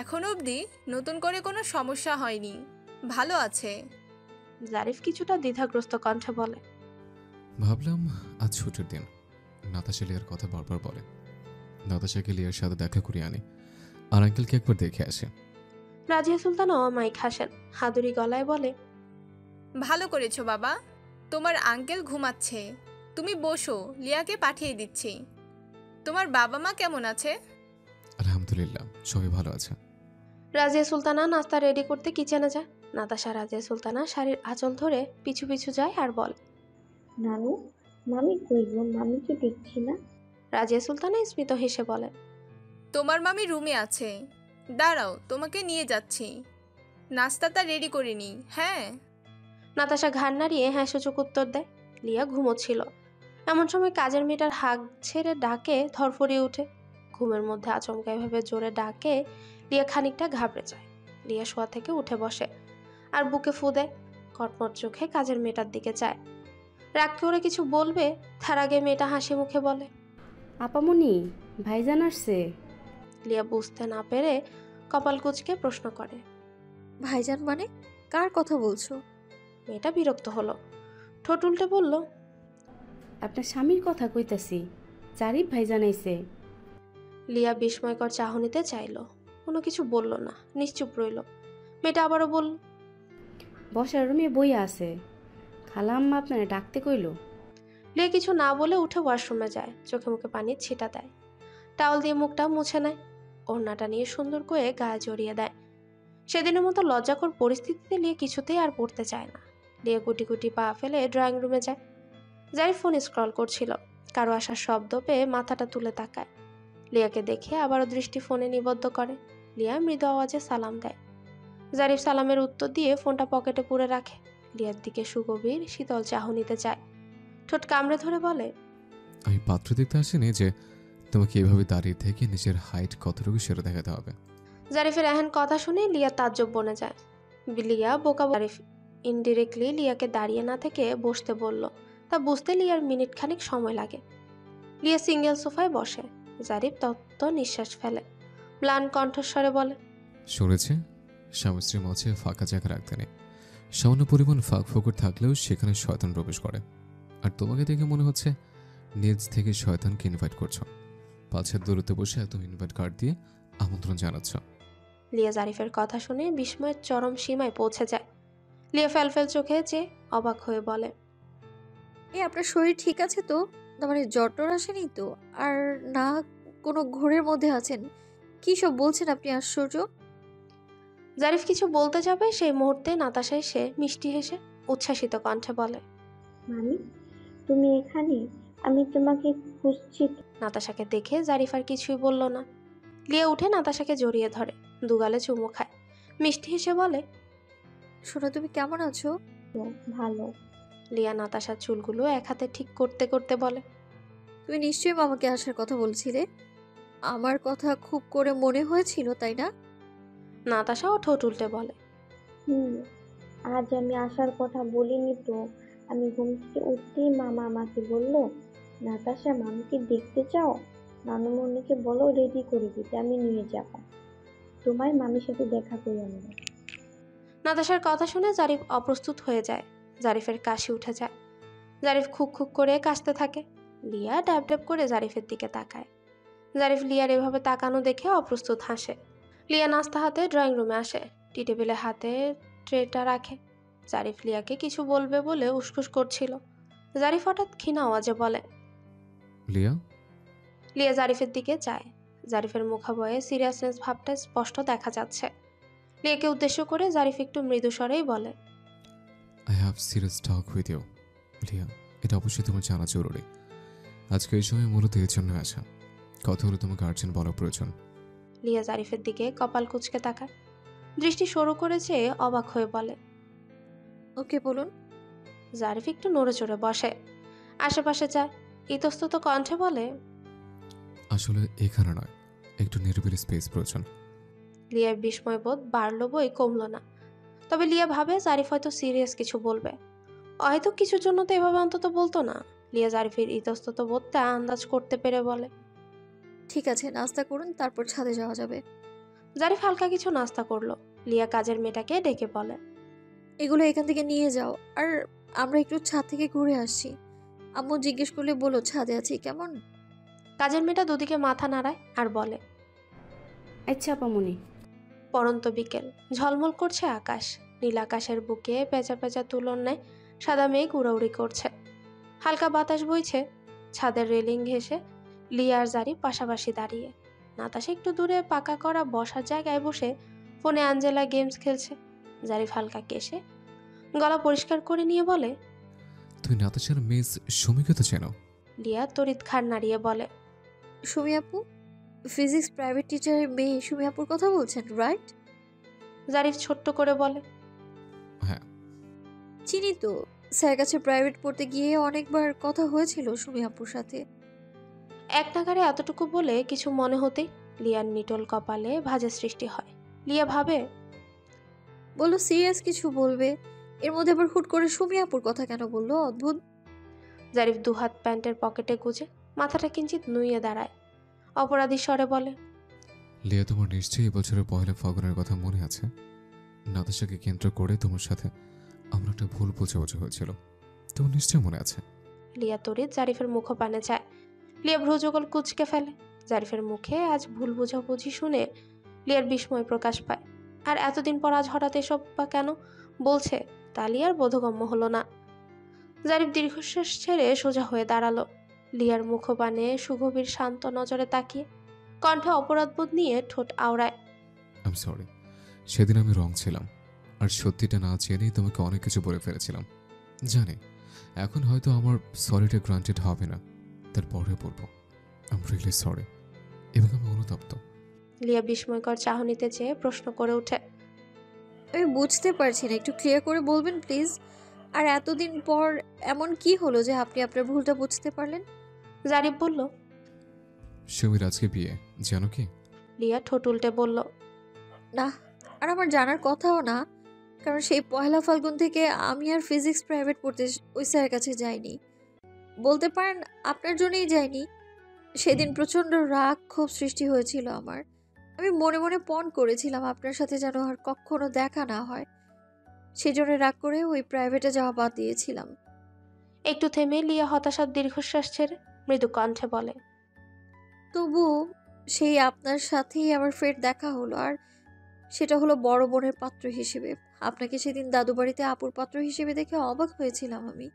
এখন অবধি নতুন করে কোনো সমস্যা হয়নি, ভালো আছে। জারিফ কিছুটা দ্বিধাগ্রস্ত কণ্ঠে বলে, ভাবলাম আজ ছুটির দিন, নাতাশা লিয়ার কথা বারবার বলে, নাতাশাকে লিয়ার সাথে দেখা করিয়ে আনি, আর আঙ্কেলকে একবার দেখে আসে। রাজিয়া সুলতানা অমায়িক হাসেন, হাদুরি গলায় বলে, ভালো করেছো বাবা, তোমার আঙ্কেল ঘুমাচ্ছে, তুমি বসো, লিয়াকে পাঠিয়ে দিচ্ছি। তোমার বাবা মা কেমন আছে? আলহামদুলিল্লাহ, সবাই ভালো আছে। রাজিয়া সুলতানা নাস্তা রেডি করতে কিচেনে যায়। নাতাশা রাজিয়া সুলতানা শাড়ির আঁচল ধরে পিছু পিছু যায় আর বলে, নানু, মামি কই গো? মামিকে দেখছি না। রাজিয়া সুলতানা স্মিত হেসে বলে, তোমার মামি রুমে আছে, দাঁড়াও তোমাকে নিয়ে যাচ্ছি। নাস্তাটা রেডি করিনি। হ্যাঁ। নাতাশা ঘাড় নাড়িয়ে হ্যাঁ সূচক উত্তর দেয়। লিয়া ঘুমোচ্ছিল। এমন সময় কাজের মেয়েটার হাঁক ছেড়ে ডাকে ধরফরিয়ে উঠে। ঘুমের মধ্যে আচমকা এভাবে জোরে ডাকে লিয়া খানিকটা ঘাবড়ে যায়। লিয়া শোয়া থেকে উঠে বসে আর বুকে ফু দেয়। কটমট চোখে কাজের মেয়েটার দিকে চায়। রাগ করে কিছু বলবে, তার আগে মেয়েটা হাসি মুখে বলে, আপামনি, ভাইজান আসছে। লিয়া বুঝতে না পেরে কপাল কুঁচকে প্রশ্ন করে, ভাইজান মানে? কার কথা বলছো? মেয়েটা বিরক্ত হলো, ঠোঁট উল্টে বলল, আপনার স্বামীর কথা কইতাছি, জারিফ ভাইজান আইছে। লিয়া বিস্ময়কর চাহনিতে চাইল, কোনো কিছু বলল না, নিশ্চুপ রইল। মেয়েটা আবারও বলল, বসার রুমে বইয়া আছে, খালাম্মা আপনারে ডাকতে কইল। লিয়া কিছু না বলে উঠে ওয়াশরুমে যায়। চোখে মুখে পানির ছিটা দেয়, টাওয়াল দিয়ে মুখটা মুছে নেয়, ওড়নাটা নিয়ে সুন্দর করে গায়ে জড়িয়ে দেয়। সেদিনের মতো লজ্জাকর পরিস্থিতিতে লিয়া কিছুতেই আর পড়তে চায় না। লিয়া গুটি গুটি পা ফেলে ড্রয়িং রুমে যায়। জারিফ ফোন স্ক্রল করছিল, কারো আসার শব্দ পেয়ে মাথাটা তুলে তাকায়। লিয়াকে দেখে আবারও দৃষ্টি ফোনে নিবদ্ধ করে। লিয়া মৃদু আওয়াজে সালাম দেয়। জারিফ সালামের উত্তর দিয়ে ফোনটা পকেটে পুরে রাখে। লিয়ার দিকে সুগভীর শীতল চাহনিতে যায়, ঠোঁট কামড়ে ধরে বলে, আমি পাত্র দেখতে আসিনি যে তোমাকে এভাবে দাঁড়িয়ে থেকে নিজের হাইট কতটুকু সেটা দেখাতে হবে। জারিফের এহেন কথা শুনে লিয়া তাজ্জব বনে যায়। লিয়া বোকা। জারিফ ইনডিরেক্টলি লিয়াকে দাঁড়িয়ে না থেকে বসতে বলল, তা বুঝতে লিয়ার মিনিট খানিক সময় লাগে। লিয়া সিঙ্গেল সোফায় বসে। জারিফ তত্ত্ব নিঃশ্বাস ফেলে, ম্লান কণ্ঠস্বরে বলে, শুনেছে স্বামী স্ত্রীর মাঝে ফাঁকা জায়গা রাখতে নেই। সামান্য পরিমাণ ফাঁক ফোকর থাকলেও সেখানে শয়তান প্রবেশ করে। আর তোমাকে দেখে মনে হচ্ছে নিজ থেকে শয়তানকে ইনভাইট করছো। 5 হাত দূরত্বে বসে একদম ইনভাইট কার্ড দিয়ে আমন্ত্রণ জানাচ্ছ। লিয়া জারিফের কথা শুনে বিস্ময়ের চরম সীমায় পৌঁছে যায়। লিয়া ফেলফেল চোখে চেয়ে অবাক হয়ে বলে, আপনার শরীর ঠিক আছে তো? না মানে জ্বর টর আসেনি তো? আর না কোনো ঘোরের মধ্যে আছেন? কি সব বলছেন আপনি, আশ্চর্য। জারিফ কিছু বলতে যাবে সেই মুহূর্তে নাতাশা এসে মিষ্টি হেসে উচ্ছ্বাসিত কণ্ঠে বলে, মামি তুমি এখানে? আমি তোমাকে খুঁজছি। নাতাশাকে দেখে জারিফ আর কিছুই বলল না। লিয়া উঠে নাতাশাকে জড়িয়ে ধরে, দুগালে চুমু খায়, মিষ্টি হেসে বলে, শোনো, তুমি কেমন আছো? ভালো। লিয়া নাতাশার চুলগুলো এক হাতে ঠিক করতে করতে বলে, তুমি নিশ্চয়ই মামাকে আসার কথা বলছিলে। আমার কথা খুব করে মনে হয়েছিল, তাই না? নাতাশাও ঠোঁট উল্টে বলে, আজ আমি আসার কথা বলিনি তো। আমি ঘুম থেকে উঠতেই মামা আমাকে বলল, নাতাশা মামিকে দেখতে চাও? নানুমণিকে বলো রেডি করে দিতে, আমি নিয়ে যাব। তোমায় মামির সাথে দেখা করে আনবো। নাতাশার কথা শুনে জারিফ অপ্রস্তুত হয়ে যায়। জারিফের কাশি উঠে যায়। জারিফ খুক খুক করে কাশতে থাকে। লিয়া ড্যাব ড্যাব করে জারিফের দিকে তাকায়। জারিফ লিয়ার এভাবে তাকানো দেখে অপ্রস্তুত হাসে। লিয়া নাস্তা হাতে ড্রয়িং রুমে আসে, টি টেবিলে হাতে ট্রেটা রাখে। জারিফ লিয়াকে কিছু বলবে বলে উসখুস করছিল। জারিফ হঠাৎ ক্ষীণ আওয়াজে বলে, লিয়া। লিয়া জারিফের দিকে যায়। জারিফের মুখাবয়ে সিরিয়াসনেস ভাবটা স্পষ্ট দেখা যাচ্ছে। লিয়াকে উদ্দেশ্য করে জারিফ একটু মৃদু স্বরেই বলে, I have serious talk with you. Liya, এটা অবশ্যই তোমার জানা জরুরি। আজকে এই সময় মূলত এর জন্য আসা। কথা হলো তোমাকে আর্জেন্ট বলা প্রয়োজন। লিয়া জারিফের দিকে কপাল কুঁচকে তাকায়, দৃষ্টি সরু করেছে অবাক হয়ে বলে, ওকে, বলুন। জারিফ একটু নড়ে চড়ে বসে, আশেপাশে যায়, ইতস্তত কণ্ঠে বলে, আসলে এখানে নয়, একটু নিরিবিলি স্পেস প্রয়োজন। লিয়ার বিস্ময় বোধ বাড়লো বই কমলো না। তবে লিয়া ভাবে জারিফ হয়তো সিরিয়াস কিছু বলবে, হয়তো কিছুর জন্য তো এভাবে অন্তত বলতো না। লিয়া জারিফের ইতস্তত বোধটা আন্দাজ করতে পেরে বলে, ঠিক আছে, নাস্তা করুন, তারপর ছাদে যাওয়া যাবে। জারিফ হালকা কিছু নাস্তা করলো। লিয়া কাজের মেয়েটাকে ডেকে বলে, এগুলো এখান থেকে নিয়ে যাও, আর আমরা একটু ছাদ থেকে ঘুরে আসছি। আম্মু জিজ্ঞেস করলে বলো ছাদে আছি, কেমন? কাজের মেয়েটা দুদিকে মাথা নাড়ায় আর বলে, আচ্ছা আপামনি। পরন্ত বিকেল, ঝলমল করছে আকাশ। নীল আকাশের বুকে পেঁচা পেঁচা তুলন নেয় সাদা মেঘ উড়াউড়ি করছে। হালকা বাতাস বইছে। ছাদের রেলিং ঘেঁষে লিয়া আর জারিফ পাশাপাশি দাঁড়িয়ে। নাতাশা একটু দূরে পাকা করা বসার জায়গায় বসে ফোনে অ্যাঞ্জেলা গেমস খেলছে। জারিফ হালকা কেশে গলা পরিষ্কার করে নিয়ে বলে, তুমি নাতাশার মিস সুমিকে তো চেনো? লিয়া তড়িৎ ঘাড় নাড়িয়ে বলে, সুমি আপু, ফিজিক্স প্রাইভেট টিচারের মেয়ে সুমি আপুর কথা বলছেন, রাইট? জারিফ ছোট্ট করে বলে, হ্যাঁ চিনি তো, স্যার কাছে প্রাইভেট পড়তে গিয়ে অনেকবার কথা হয়েছিল সুমি আপুর সাথে। এক নাগারে এতটুকু বলে কিছু মনে হতেই লিয়ার নিটল কপালে ভাঁজের সৃষ্টি হয়। লিয়া ভাবে, বললো সিরিয়াস কিছু বলবে, এর মধ্যে আবার হুট করে সুমি আপুর কথা কেন বললো, অদ্ভুত। জারিফ দুহাত প্যান্টের পকেটে গুজে মাথাটা কিঞ্চিত নুইয়ে দাঁড়ায়, অপরাধী স্বরে বলে, লিয়া, তোমার নিশ্চয়ই এবছরের পয়লা ফাগুনের কথা মনে আছে? নাতাশাকে কেন্দ্র করে তোমার সাথে আমার একটা ভুল বোঝাবুঝি হয়েছিল, তোমার নিশ্চয়ই মনে আছে? লিয়া তড়িৎ জারিফের মুখপানে চায়। লিয়া ভ্রুযুগল কুচকে ফেলে। জারিফের মুখে আজ ভুল বোঝাবুঝি শুনে লিয়ার বিস্ময় প্রকাশ পায়। আর এতদিন পর আজ হঠাৎ এসব বা কেন বলছে তা লিয়ার বোধগম্য হলো না। জারিফ দীর্ঘশ্বাস ছেড়ে সোজা হয়ে দাঁড়ালো। লিয়ার মুখপানে সুগভীর শান্ত নজরে তাকিয়ে কণ্ঠে অপরাধবোধ নিয়ে ঠোঁট আওড়ায়, আই এম সরি, সেদিন আমি রং ছিলাম, আর সত্যিটা না জেনেই তোমাকে অনেক কিছু বলে ফেলেছিলাম। জানি এখন হয়তো আমার সরিটা গ্রান্টেড হবে না, তারপরে বলবো আই এম রিয়েলি সরি এবং আমি অনুতপ্ত। লিয়া বিস্ময়কর চাহনিতে চেয়ে প্রশ্ন করে ওঠে। আমি বুঝতে পারছি না, একটু ক্লিয়ার করে বলবেন প্লিজ। আর এতদিন পর এমন কি হলো যে আপনি আপনার ভুলটা বুঝতে পারলেন? জারিফ বলল। সুমির আজকে বিয়ে, জানো কি? লিয়া ঠোঁট উল্টে বলল। না, আর আমার জানার কথাও না, কারণ সেই পয়লা ফাল্গুন থেকে আমি আর ফিজিক্স প্রাইভেট পড়তে ওই স্যারের কাছে যাইনি। বলতে পারেন আপনার জন্যই যাইনি। সেদিন প্রচণ্ড রাগ ক্ষোভ সৃষ্টি হয়েছিল আমার। আমি মনে মনে পণ করেছিলাম আপনার সাথে যেন আর কখনো দেখা না হয়। সেজন্য রাগ করে ওই প্রাইভেটে যাওয়া বাদ দিয়েছিলাম। একটু থেমে লিয়া হতাশার দীর্ঘশ্বাস ছেড়ে মৃদু কণ্ঠে বলে। তবু সেই আপনার সাথেই আমার ফের দেখা হলো, আর সেটা হলো বড় বোনের পাত্র হিসেবে। আপনাকে সেদিন দাদু বাড়িতে আপুর পাত্র হিসেবে দেখে অবাক হয়েছিলাম আমি।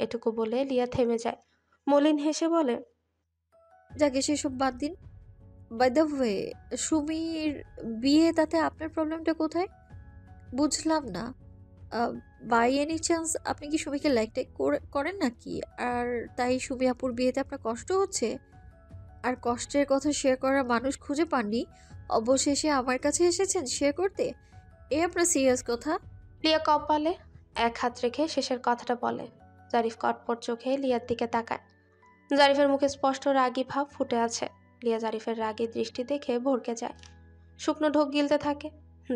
এটুকু বলে লিয়া থেমে যায়। মলিন হেসে বলে। যাকে সেসব বাদ দিন। বাই দ্য ওয়ে, সুমির বিয়ে, তাতে আপনার প্রবলেমটা কোথায়? বুঝলাম না। বাই এনি চান্স আপনি কি সুমিকে লাইক টাইক করেন নাকি? আর তাই সুমি আপুর বিয়েতে আপনার কষ্ট হচ্ছে? আর কষ্টের কথা শেয়ার করার মানুষ খুঁজে পাননি, অবশেষে আমার কাছে এসেছেন শেয়ার করতে? এ আপনার সিরিয়াস কথা? লিয়া কপালে এক হাত রেখে শেষের কথাটা বলে। জারিফ কটপট চোখে লিয়ার দিকে তাকায়। জারিফের মুখে স্পষ্ট রাগী ভাব ফুটে আছে। লিয়া জারিফের রাগী দৃষ্টি দেখে ভড়কে যায়। শুকনো ঢোক গিলতে থাকে,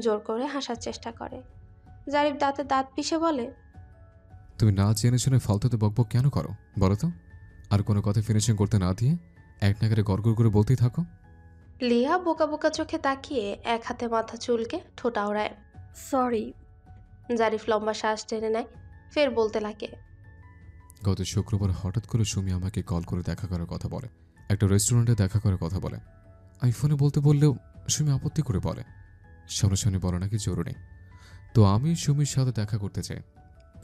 জোর করে হাসার চেষ্টা করে। জারিফ দাঁতে দাঁত পিষে বলে। তুমি না জেনে শুনে ফালতুতে বকবক কেন করো বলো তো? আর কোনো কথা ফিনিশিং করতে না দিয়ে এক নাগারে গড়গড় করে বলতেই থাকো। লিয়া বোকা বোকা চোখে তাকিয়ে এক হাতে মাথা চুলকে ঠোঁট আওড়ায়। সরি। জারিফ লম্বা শ্বাস টেনে নেয়, ফের বলতে লাগে। গত শুক্রবার হঠাৎ করে সুমি আমাকে কল করে দেখা করার কথা বলে, একটা রেস্টুরেন্টে দেখা করার কথা বলে। আমি ফোনে বলতে বললেও সুমি আপত্তি করে বলে সামনাসামনি বলা নাকি জরুরি। তো আমি সুমির সাথে দেখা করতে চাই।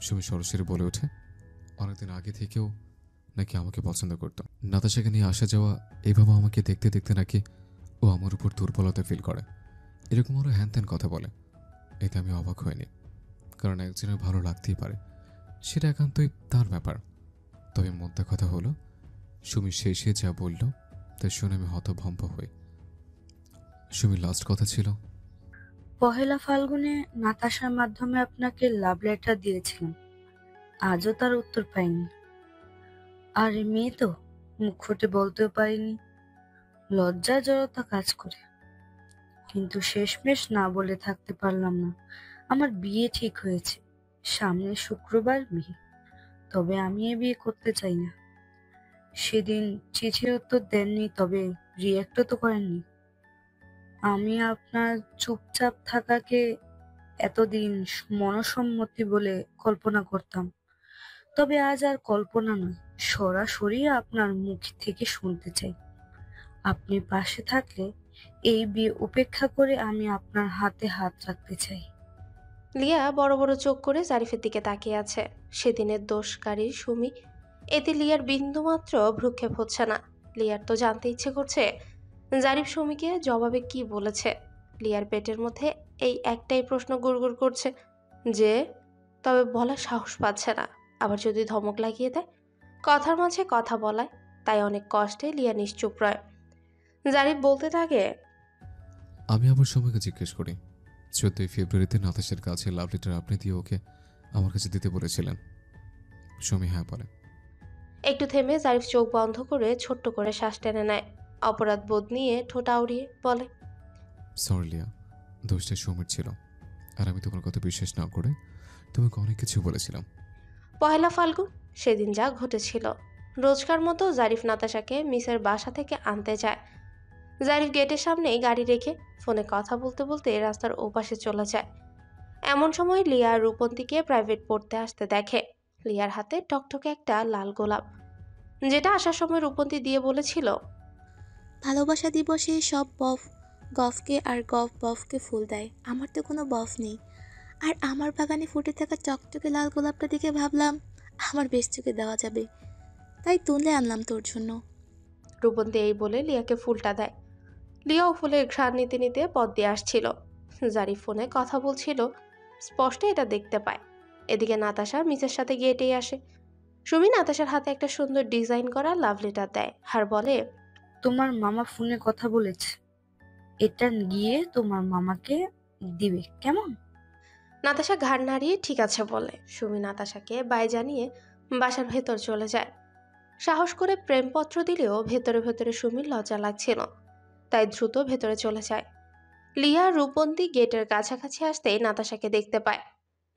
সুমি সরাসরি বলে ওঠে অনেকদিন আগে থেকেও নাকি আমাকে পছন্দ করতো। নাতাশাকে নিয়ে আসা যাওয়া, এভাবে আমাকে দেখতে দেখতে নাকি ও আমার উপর দুর্বলতা ফিল করে, এরকম আরও হ্যান ত্যান কথা বলে। এতে আমি অবাক হইনি, কারণ একজনের ভালো লাগতেই পারে, সেটা একান্তই তার ব্যাপার। তবে মধ্যে কথা হলো সুমি শেষে যা বলল তা শুনে আমি হতভম্ব হই। সুমির লাস্ট কথা ছিল, পহেলা ফাল্গুনে নাতাশার মাধ্যমে আপনাকে লাভ লেটার দিয়েছিলাম, আজও তার উত্তর পাইনি। আর এই মেয়ে তো মুখ ফুটে বলতেও পারিনি, লজ্জায় জড়তা কাজ করে। কিন্তু শেষমেশ না বলে থাকতে পারলাম না। আমার বিয়ে ঠিক হয়েছে, সামনের শুক্রবার বিয়ে, তবে আমি এ বিয়ে করতে চাই না। সেদিন চিঠির উত্তর দেননি, তবে রিয়াক্টও তো করেননি। আমি আপনার চুপচাপ থাকাকে এতদিন মনসম্মতি বলে কল্পনা করতাম, তবে আজ আর কল্পনা নয়, সরাসরি আপনার মুখ থেকে শুনতে চাই। আপনি পাশে থাকলে এই বিয়ে উপেক্ষা করে আমি আপনার হাতে হাত রাখতে চাই। লিয়া বড় বড় চোখ করে জারিফের দিকে তাকিয়ে আছে। সেদিনের দোষকারী সুমি, এতে লিয়ার বিন্দুমাত্র ভ্রুক্ষেপ হচ্ছে না। লিয়ার তো জানতে ইচ্ছে করছে জারিফ সুমিকে জবাবে কি বলেছে। লিয়ার পেটের মধ্যে এই একটাই প্রশ্ন গুড়গুড় করছে যে তবে বলার সাহস পাচ্ছে না। আবার যদি ধমক লাগিয়ে দেয়, কথার মাঝে কথা বলায়, তাই অনেক কষ্টে লিয়া নিশ্চুপ রয়। জারিফ বলতে থাকে, আমি আমার সময়কে জিজ্ঞেস করি 14 ফেব্রুয়ারিতে নাতাশার কাছে লাভ লেটার আপনি দিয়ে ওকে আমার কাছে দিতে বলেছিলেন। সুমি হ্যাঁ বলে। একটু থেমে জারিফ চোখ বন্ধ করে ছোট্ট করে শ্বাস টেনে নেয়। অপরাধ বোধ নিয়ে ঠোঁট আউড়িয়ে বলে, সরি লিয়া, দোষটা সুমির ছিল, আর আমি তোমার কথা বিশ্বাস না করে তোমাকে অনেক কিছু বলেছিলাম। পহেলা ফাল্গুন সেদিন যা ঘটেছিল। রোজকার মতো জারিফ নাতাশাকে মিসের বাসা থেকে আনতে যায়। জারিফ গেটের সামনেই গাড়ি রেখে ফোনে কথা বলতে বলতে রাস্তার ওপাশে চলে যায়। এমন সময় লিয়া আর রূপন্তীকে প্রাইভেট পড়তে আসতে দেখে। লিয়ার হাতে টকটকে একটা লাল গোলাপ, যেটা আসার সময় রূপন্তী দিয়ে বলেছিল, ভালোবাসা দিবসে সব বফ গফকে আর গফ বফকে ফুল দেয়, আমার তো কোনো বফ নেই। আর আমার বাগানে ফুটে থাকা চকচকে লাল গোলাপটা দেখে ভাবলাম আমার বেস্টুকে দেওয়া যাবে, তাই তুলে আনলাম তোর জন্য। রূপন্তী এই বলে লিয়াকে ফুলটা দেয়। লিয়াও ফুলের ঘ্রাণ নিতে নিতে পথ দিয়ে আসছিল। জারিফ ফোনে কথা বলছিল, স্পষ্ট এটা দেখতে পায়। এদিকে নাতাশা মিসের সাথে গেটেই আসে। সুমি নাতাশার হাতে একটা সুন্দর ডিজাইন করা লাভ লেটার দেয় আর বলে, তোমার মামা ফোনে কথা বলেছে, এটা গিয়ে তোমার মামাকে দিবে, কেমন? নাতাশা ঘাড় নাড়িয়ে ঠিক আছে বলে। সুমি নাতাশাকে বাই জানিয়ে বাসার ভেতর চলে যায়। সাহস করে প্রেমপত্র দিলেও ভেতরে ভেতরে সুমির লজ্জা লাগছিল, তাই দ্রুত ভেতরে চলে যায়। লিয়া রূপবন্তী গেটের কাছাকাছি আসতেই নাতাশাকে দেখতে পায়।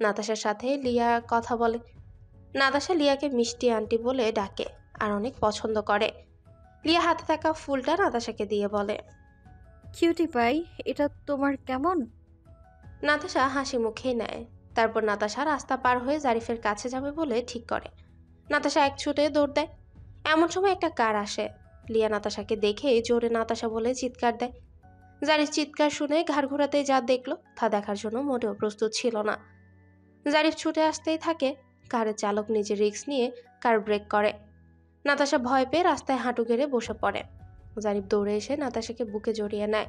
নাতাশার সাথে লিয়া কথা বলে। নাতাশা লিয়াকে মিষ্টি আন্টি বলে ডাকে আর অনেক পছন্দ করে। লিয়া হাতে থাকা ফুলটা নাতাশাকে দিয়ে বলে, কিউটি পাই, এটা তোমার কেমন? নাতাশা হাসি মুখেই নেয়। তারপর নাতাশা রাস্তা পার হয়ে জারিফের কাছে যাবে বলে ঠিক করে। নাতাশা এক ছুটে দৌড় দেয়। এমন সময় একটা কার আসে। লিয়া নাতাশাকে দেখে জোরে নাতাশা বলে চিৎকার দেয়। জারিফ চিৎকার শুনে ঘাড় ঘোরাতে যা দেখলো তা দেখার জন্য মোটেও প্রস্তুত ছিল না। জারিফ ছুটে আসতেই থাকে। কারের চালক নিজে রিস্ক নিয়ে কার ব্রেক করে। নাতাশা ভয় পেয়ে রাস্তায় হাঁটু গেড়ে বসে পড়ে। জারিফ দৌড়ে এসে নাতাশাকে বুকে জড়িয়ে নেয়।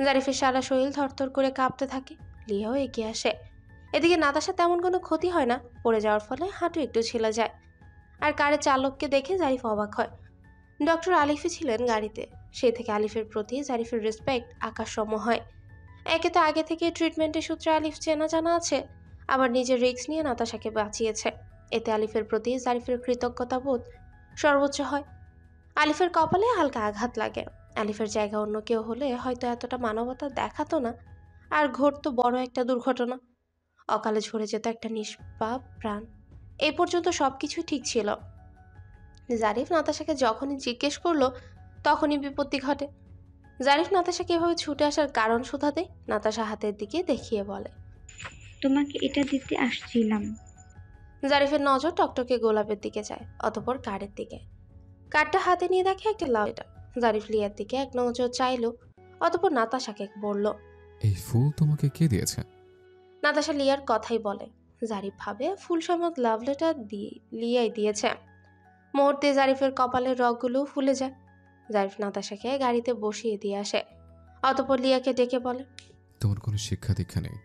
জারিফের সারা শরীর থরথর করে কাঁপতে থাকে। লিয়াও এগিয়ে আসে। এদিকে নাতাশা তেমন কোনো ক্ষতি হয় না, পড়ে যাওয়ার ফলে হাঁটু একটু ছিলে যায়। আর কারের চালককে দেখে জারিফ অবাক হয়। ডক্টর আলিফই ছিলেন গাড়িতে। সেই থেকে আলিফের প্রতি জারিফের রেসপেক্ট আকাশসম হয়। একে তো আগে থেকে ট্রিটমেন্টের সূত্রে আলিফ চেনা জানা আছে, আবার নিজের রিস্ক নিয়ে নাতাশাকে বাঁচিয়েছে। এতে আলিফের প্রতি জারিফের কৃতজ্ঞতা বোধ সর্বোচ্চ হয়। আলিফের কপালে হালকা আঘাত লাগে। আলিফের জায়গা অন্য কেউ হলে হয়তো এতটা মানবতা দেখাতো না, আর ঘটতো বড় একটা দুর্ঘটনা। অকালে ঝরে যেত একটা নিষ্পাপ প্রাণ। এই পর্যন্ত সবকিছু ঠিক ছিল। জারিফ নাতাশাকে যখনই জিজ্ঞেস করলো তখনই বিপত্তি ঘটে। জারিফ নাতাশাকে এভাবে ছুটে আসার কারণ শোধাতে নাতাশা হাতের দিকে দেখিয়ে বলে, তোমাকে এটা দিতে আসছিলাম। জারিফের নজর টকটকে গোলাপের দিকে যায়, অতঃপর কার্ডের দিকে। কার্ডটা হাতে নিয়ে দেখে একটা লাভ লেটার। জারিফ লিয়ার দিকে এক নজর চাইলো, অতঃপর নাতাশাকে বলল, এই ফুল তোমাকে কে দিয়েছে? নাতাশা লিয়ার কথাই বলে। জারিফ ভাবে ফুল সমেত লাভ লেটার লিয়াই দিয়েছে। মুহূর্তে জারিফের কপালের রগগুলো ফুলে যায়। জারিফ নাতাশাকে গাড়িতে বসিয়ে দিয়ে আসে, অতঃপর লিয়াকে ডেকে বলে, তোমার কোনো শিক্ষা দীক্ষা নেই,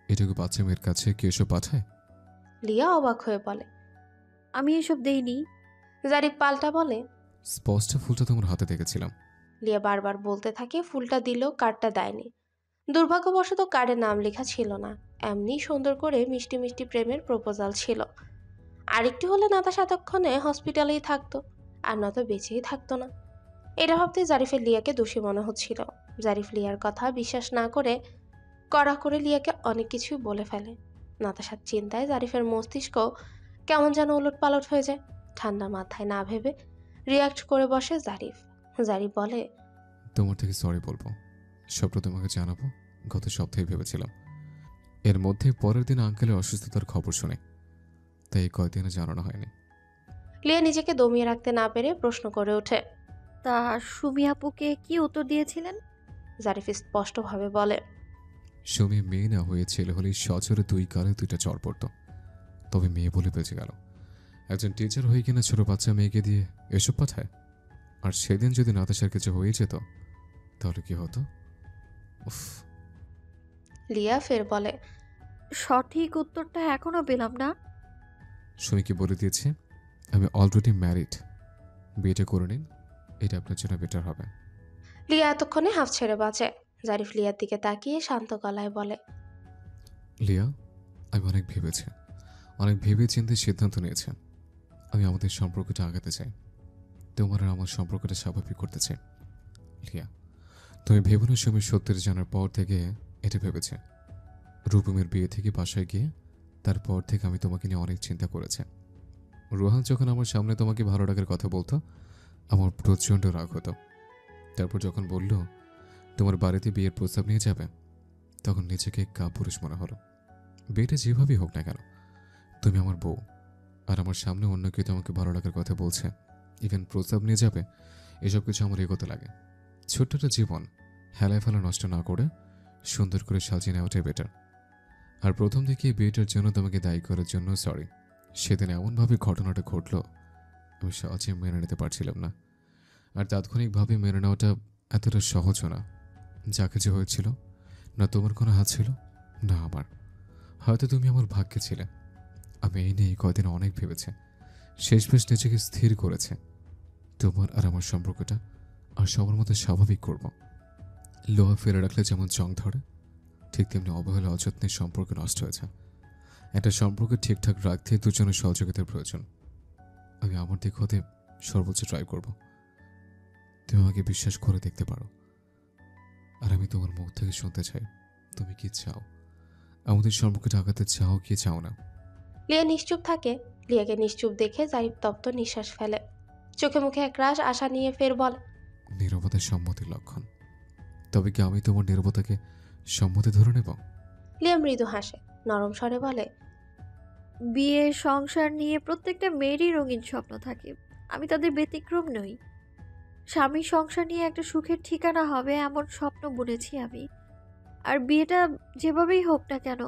এটুকু বাচ্চা মেয়ের কাছে কি এসব পাঠায়? লিয়া অবাক হয়ে বলে, আমি এসব দেইনি। জারিফ পাল্টা বলে, স্পষ্ট ফুলটা তোমার হাতে দেখেছিলাম। লিয়া বারবার বলতে থাকে ফুলটা দিলেও কার্ডটা দেয়নি। দুর্ভাগ্যবশত কার্ডে নাম লেখা ছিল না, এমনি সুন্দর করে মিষ্টি মিষ্টি প্রেমের প্রপোজাল ছিল। আরেকটি হলে নাতাশা এতক্ষণে হসপিটালেই থাকতো, আর নয়তো বেঁচেই থাকতো না। এটা ভাবতে জারিফের লিয়াকে দোষী মনে হচ্ছিল। জারিফ লিয়ার কথা বিশ্বাস না করে কড়া করে লিয়াকে অনেক কিছুই বলে ফেলে। নাতাশার চিন্তায় জারিফের মস্তিষ্ক কেমন যেন উলট পালট হয়ে যায়। ঠান্ডা মাথায় না ভেবে রিয়াক্ট করে বসে জারিফ। জারিফ বলে, তোমার থেকে সরি বলবো, সবটা তোমাকে জানাবো। গত সপ্তাহে ভেবেছিলাম, এর মধ্যে পরের দিন আঙ্কেলের অসুস্থতার খবর শুনে, তাই এই কয়েকদিনে জানানো হয়নি। লিয়া নিজেকে দমিয়ে রাখতে না পেরে প্রশ্ন করে ওঠে, তা সুমি আপুকে কি উত্তর দিয়েছিলেন? জারিফ স্পষ্টভাবে বলে, সুমি মেয়ে না হয়ে ছেলে হলেই সচরে দুই কালে দুইটা চর পড়ত, তবে মেয়ে বলে বেঁচে গেল। একজন টিচার হয়ে কিনা ছোট বাচ্চা মেয়েকে দিয়ে এসব পাঠায়। আর সেদিন যদি নাতাশার কিছু হয়ে যেত তাহলে কি হতো? উফ। লিয়া ফের বলে, সঠিক উত্তরটা এখনো পেলাম না। সুমিকে বলে দিয়েছি আমি অলরেডি ম্যারিড, বিয়েটা করে নিন, এটা আপনার জন্য বেটার হবে। লিয়া এতক্ষণে হাফ ছেড়ে বাঁচে। জারিফ লিয়ার দিকে তাকিয়ে শান্ত গলায় বলে, লিয়া, আমি অনেক ভেবে চিন্তে সিদ্ধান্ত নিয়েছি। আমি আমাদের সম্পর্কটা আগাতে চাই, তোমার আর আমার সম্পর্কটা স্বাভাবিক করতে চাই। লিয়া, তুমি ভেবো না সুমির সত্যের জানার পর থেকে এটা ভেবেছে। রূপমের বিয়ে থেকে বাসায় গিয়ে তারপর থেকে আমি তোমাকে নিয়ে অনেক চিন্তা করেছি। রোহান যখন আমার সামনে তোমাকে ভালো ডাকার কথা বলতো আমার প্রচণ্ড রাগ হতো। তারপর যখন বলল তোমার বাড়িতে বিয়ের প্রস্তাব নিয়ে যাবে, তখন নিজেকে কাপুরুষ মনে হলো। বিয়েটা যেভাবেই হোক না কেন, তুমি আমার বউ, আর আমার সামনে অন্য কেউ তোমাকে ভালো লাগার কথা বলছে, ইভেন প্রস্তাব নিয়ে যাবে, এসব কিছু আমার এগোতে লাগে। ছোট্টটা জীবন হেলায় ফেলা নষ্ট না করে সুন্দর করে সাজিয়ে নেওয়াটাই বেটার। আর প্রথম দিকে বিয়েটার জন্য তোমাকে দায়ী করার জন্য সরি। সেদিন এমনভাবে ঘটনাটা ঘটলো আমি সহজে মেনে নিতে পারছিলাম না। আর তাৎক্ষণিকভাবে মেনে নেওয়াটা এতটা সহজও না। যা কিছু হয়েছিল না তোমার কোনো হাত ছিল, না আমার। হয়তো তুমি আমার ভাগ্যে ছিলে। আমি এই নিয়ে কয়দিন অনেক ভেবেছি, শেষমেশ নিজেকে স্থির করেছে তোমার আর আমার সম্পর্কটা আর সবার মতো স্বাভাবিক করব। লোহা ফেলে রাখলে যেমন জং ধরে, ঠিক তেমনি অবহেলা অযত্নের সম্পর্ক নষ্ট হয়েছে। একটা সম্পর্ক ঠিকঠাক রাখতে দুজনের সহযোগিতার প্রয়োজন। আমি আমার দিক হতে সর্বোচ্চ ট্রাই করব। তুমি আমাকে বিশ্বাস করে দেখতে পারো, আর আমি তোমার মুখ থেকে শুনতে চাই তুমি কি চাও, আমাদের সম্পর্কটা আগাতে চাও কি চাও না। লিয়া নিশ্চুপ থাকে। লিয়াকে নিশ্চুপ দেখে জারিফ তপ্ত নিঃশ্বাস ফেলে। চোখে মুখে একরাশ আশা নিয়ে ফের বলে, নীরবতা সম্মতির লক্ষণ। তবে কি আমি তোমার নীরবতাকে সম্মতি ধরে নেব? লিয়া মৃদু হাসে, নরম স্বরে বলে, বিয়ে সংসার নিয়ে প্রত্যেকটা মেয়েরই রঙিন স্বপ্ন থাকে, আমি তাদের ব্যতিক্রম নই। স্বামী সংসার নিয়ে একটা সুখের ঠিকানা হবে এমন স্বপ্ন বুনেছি আমি। আর বিয়েটা যেভাবেই হোক না কেন,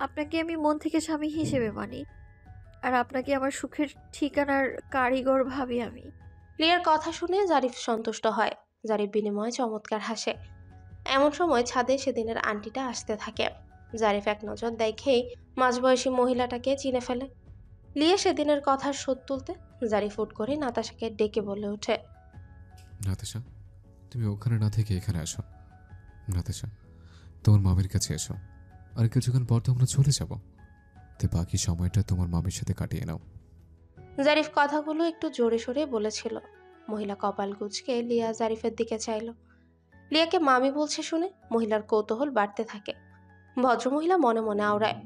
আপনাকে আমি মন থেকে স্বামী হিসেবে মানি, আর আপনাকে আমার সুখের ঠিকানার কারিগর ভাবি আমি। লিয়ার কথা শুনে জারিফ সন্তুষ্ট হয়। জারিফ বিনিময়ে চমৎকার হাসে। এমন সময় ছাদে সেদিনের আন্টিটা আসতে থাকে। জারিফ এক নজর দেখেই মাঝবয়সী মহিলাটাকে চিনে ফেলে। লিয়া সেদিনের কথার শোধ তুলতে জারিফ হুট করে নাতাশাকে ডেকে বলে ওঠে, নাতাশা, তুমি ওখানে না থেকে এখানে আসো। নাতাশা, তোমার মামির কাছে এসো। আর কিছুক্ষণ পর তো আমরা চলে যাব, তো বাকি সময়টা তোমার মামির সাথে কাটিয়ে নাও। জারিফ কথাগুলো একটু জোরে সোরে বলেছিল। মহিলা কপাল কুঁচকে লিয়া জারিফের দিকে চাইল। লিয়াকে মামি বলছে শুনে মহিলার কৌতূহল বাড়তে থাকে। ভদ্রমহিলা মনে মনে আওড়ায়,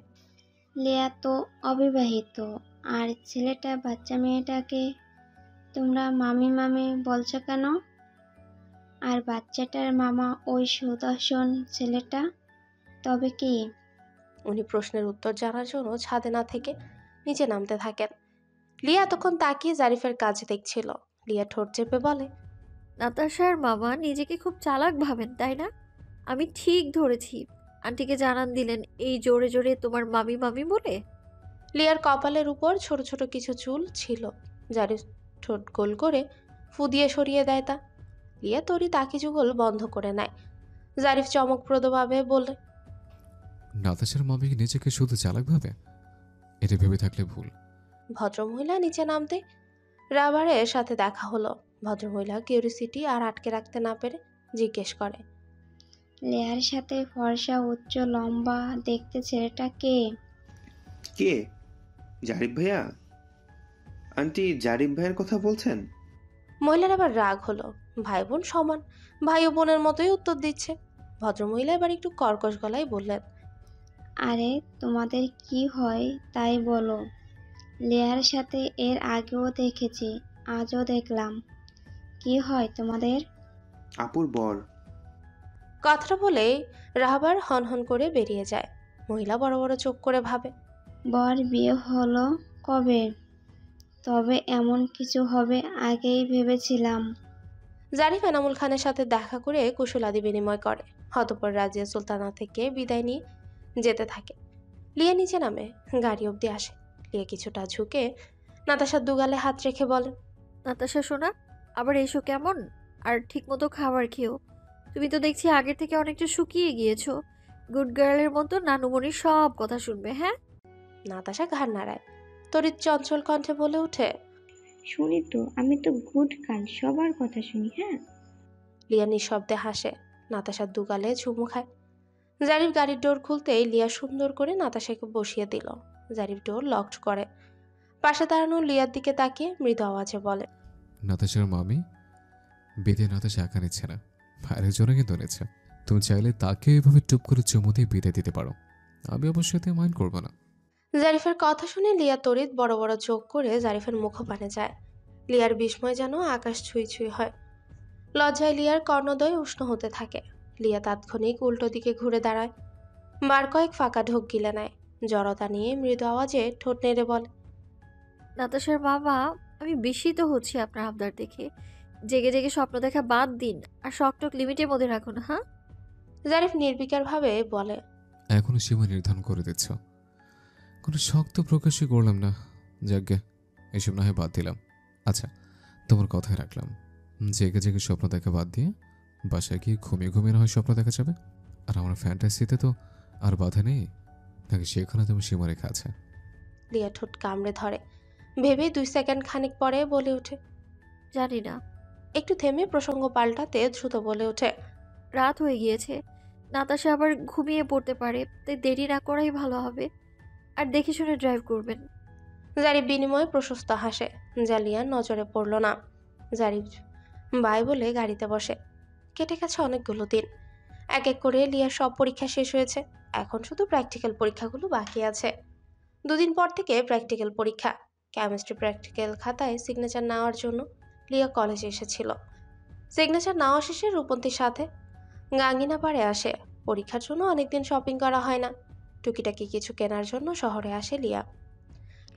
লিয়া তো অবিবাহিত, আর ছেলেটা বাচ্চা মেয়েটাকে তোমরা মামি মামি বলছো কেন? আর বাচ্চাটার মামা ওই সুদর্শন ছেলেটা তবে কি? উনি প্রশ্নের উত্তর জানার জন্য ছাদে না থেকে নিচে নামতে থাকেন। লিয়া এতক্ষণ তাকিয়ে জারিফের কাজ দেখছিল। লিয়া ঠোঁট চেপে বলে, নাতাশার মামা নিজেকে খুব চালাক ভাবেন তাই না? আমি ঠিক ধরেছি। আন্টিকে জানান দিলেন এই জোরে জোরে তোমার মামি মামি বলে? লিয়ার কপালের উপর ছোট ছোট কিছু চুল ছিল। জারিফ ঠোঁট গোল করে ফুদিয়ে সরিয়ে দেয় তা। লিয়া তরি তাকি যুগল বন্ধ করে নেয়। জারিফ চমকপ্রদভাবে বলে, নাতাশার মামি কি নিজেকে শুধু চালাক ভাবে? এটা ভেবে থাকলে ভুল। ভদ্রমহিলা নিচে নামতে রাবারের সাথে দেখা হলো। ভদ্রমহিলা কিউরিসিটি আর আটকে রাখতে না পেরে জিজ্ঞেস করে, লেয়ার সাথে ফর্সা উচ্চ লম্বা দেখতে ছেলেটা কে? কে? জারিফ ভাইয়া? আন্টি জারিফ ভাইয়ের কথা বলছেন? মহিলার আবার রাগ হলো। ভাই বোন সমান, ভাই ও বোনের মতোই উত্তর দিচ্ছে। ভদ্রমহিলা এবার একটু কর্কশ গলায় বললেন, আরে তোমাদের কি হয় তাই বলো। লেয়ার সাথে এর আগেও দেখেছি, আজও দেখলাম। কি হয় তোমাদের? আপুর বর। কথাটা বলে রাহাবার হনহন করে বেরিয়ে যায়। মহিলা বড় বড় চোখ করে ভাবে, বর বিয়ে হলো কবে? তবে এমন কিছু হবে আগেই ভেবেছিলাম। জারিফ এনামুল খানের সাথে দেখা করে কুশলাদি বিনিময় করে। অতঃপর রাজিয়া সুলতানা থেকে বিদায় নিয়ে যেতে থাকে। লিয়া নিচে নামে গাড়ি অবধি আসে। লিয়া কিছুটা ঝুঁকে নাতাশার দুগালে হাত রেখে বলে, নাতাশা শোনা, আবার এসো কেমন? আর ঠিকমতো খাবার খেও। তুমি তো দেখছি আগের থেকে অনেকটা শুকিয়ে গিয়েছো। গুড গার্লের মতো নানুমণির সব কথা শুনবে, হ্যাঁ? নাতাশা ঘাড় নাড়ায়। তরিত চঞ্চল কণ্ঠে বলে ওঠে, শুনি তো, আমি তো গুড গার্ল, সবার কথা শুনি। হ্যাঁ। লিয়া নিঃশব্দে হাসে। নাতাশার দুগালে চুমু খায়। জারিফ গাড়ির ডোর খুলতেই লিয়া সুন্দর করে নাতাশাকে বসিয়ে দিল। জারিফ ডোর লকড করে পাশে দাঁড়ানো লিয়ার দিকে তাকিয়ে মৃদু আওয়াজে বলে, নাতাশার মামি বিদে নাতাশা একা নিচ্ছে না, ভাইয়ের জন্য কিন্তু নিচ্ছে। তুমি চাইলে তাকে এভাবে টুপ করে চুমু দিয়ে বিদায় দিতে পারো, আমি অবশ্যই এতে মাইন্ড করবো না। জারিফের কথা শুনে লিয়া তরিত বড় বড় চোখ করে জারিফের মুখপানে যায়। লিয়ার বিস্ময় যেন আকাশ ছুঁই ছুঁই হয়। লজ্জায় লিয়ার কর্ণদ্বয় উষ্ণ হতে থাকে। লিয়া তাৎক্ষণিক উল্টো দিকে ঘুরে দাঁড়ায়। বার কয়েক ফাঁকা ঢোক গিলে নেয়। জড়তা নিয়ে মৃদু আওয়াজে ঠোঁট নেড়ে বলে, নাতাশার বাবা, আমি বিস্মিত হচ্ছি আপনার আবদার দেখে। জেগে জেগে স্বপ্ন দেখা বাদ দিন, আর শকটক লিমিটের মধ্যে রাখুন, হ্যাঁ? জারিফ নির্বিকারভাবে বলে, এখনো সীমা নির্ধারণ করে দিচ্ছ, কোনো শক্ত প্রকাশই করলাম না। যাজ্ঞে, এসব না হয় বাদ দিলাম। আচ্ছা, তোমার কথাই রাখলাম, জেগে জেগে স্বপ্ন দেখা বাদ দিয়ে বাসায় গিয়ে ঘুমিয়ে ঘুমিয়ে না হয় স্বপ্ন দেখা যাবে। আর আমার ফ্যান্টাসিতে তো আর বাধা নেই, নাকি সেখানে তেমন সীমারেখা আছে? লিয়া ঠোঁট কামড়ে ধরে, ভেবে 2 সেকেন্ড খানিক পরে বলে ওঠে, জানি না। একটু থেমে প্রসঙ্গ পাল্টাতে দ্রুত বলে ওঠে, রাত হয়ে গিয়েছে, নাতাশা আবার ঘুমিয়ে পড়তে পারে, তাই দেরি না করাই ভালো হবে। আর দেখে শুনে ড্রাইভ করবেন। জারিফ বিনিময়ে প্রশস্ত হাসে, যা লিয়ার নজরে পড়ল না। জারিফ বাই বলে গাড়িতে বসে। কেটে গেছে অনেকগুলো দিন। এক এক করে লিয়ার সব পরীক্ষা শেষ হয়েছে, এখন শুধু প্র্যাকটিক্যাল পরীক্ষাগুলো বাকি আছে। 2 দিন পর থেকে প্র্যাকটিক্যাল পরীক্ষা। কেমিস্ট্রি প্র্যাকটিক্যাল খাতায় সিগনেচার নেওয়ার জন্য লিয়া কলেজে এসেছিল। সিগনেচার নেওয়া শেষে রূপন্তীর সাথে গাঙ্গিনা পাড়ে আসে। পরীক্ষার জন্য অনেকদিন শপিং করা হয় না, টুকিটাকি কিছু কেনার জন্য শহরে আসে লিয়া।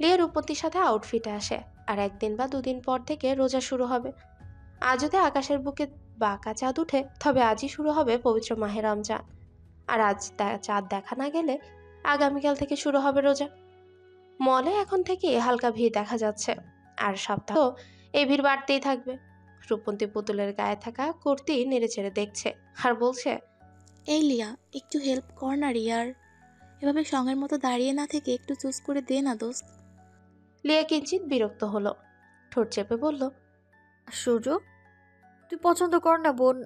লিয়া রূপন্তীর সাথে আউটফিটে আসে। আর 1 দিন বা 2 দিন পর থেকে রোজা শুরু হবে। আজ যদি আকাশের বুকে বাঁকা চাঁদ উঠে, তবে আজই শুরু হবে পবিত্র মাহে রমজান। আর আজ চাঁদ দেখা না গেলে আগামীকাল থেকে শুরু হবে রোজা। মলে এখন থেকে হালকা ভিড় দেখা যাচ্ছে, আর সপ্তাহ এই ভিড় বাড়তেই থাকবে। রূপন্তী পুতুলের গায়ে থাকা কুর্তি নেড়েচেড়ে দেখছে আর বলছে, এই লিয়া, একটু হেল্প কর না রিয়ার। এভাবে সঙ্গের মতো দাঁড়িয়ে না থেকে একটু চুজ করে দে না দোস্ত। লিয়া কিঞ্চিত বিরক্ত হলো, ঠোঁট চেপে বলল, সূর্য, তুই পছন্দ কর না বোন।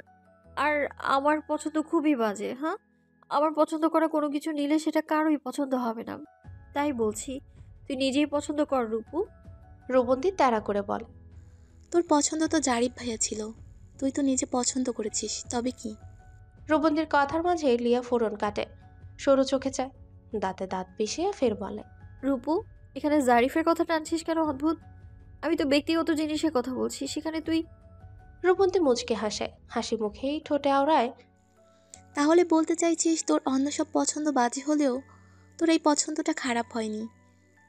আর আমার পছন্দ খুবই বাজে। হ্যাঁ, আমার পছন্দ করা কোনো কিছু নিলে সেটা কারোই পছন্দ হবে না। তাই বলছি, তুই নিজেই পছন্দ কর রূপু। রূপন্তী তাড়া করে বলে, তোর পছন্দ তো জারিফ ভাইয়া ছিল, তুই তো নিজে পছন্দ করেছিস, তবে কি? রূপন্তীর কথার মাঝে লিয়া ফোড়ন কাটে, সরু চোখে চায়, দাঁতে দাঁত পিষিয়ে ফের বলে, রূপু, এখানে জারিফের কথা টানছিস কেন? অদ্ভুত। আমি তো ব্যক্তিগত জিনিসের কথা বলছি, সেখানে তুই। রূপন্তী মুচকে হাসে, হাসি মুখেই ঠোঁটে আওড়ায়, তাহলে বলতে চাইছিস তোর অন্য সব পছন্দ বাজে হলেও তোর এই পছন্দটা খারাপ হয়নি।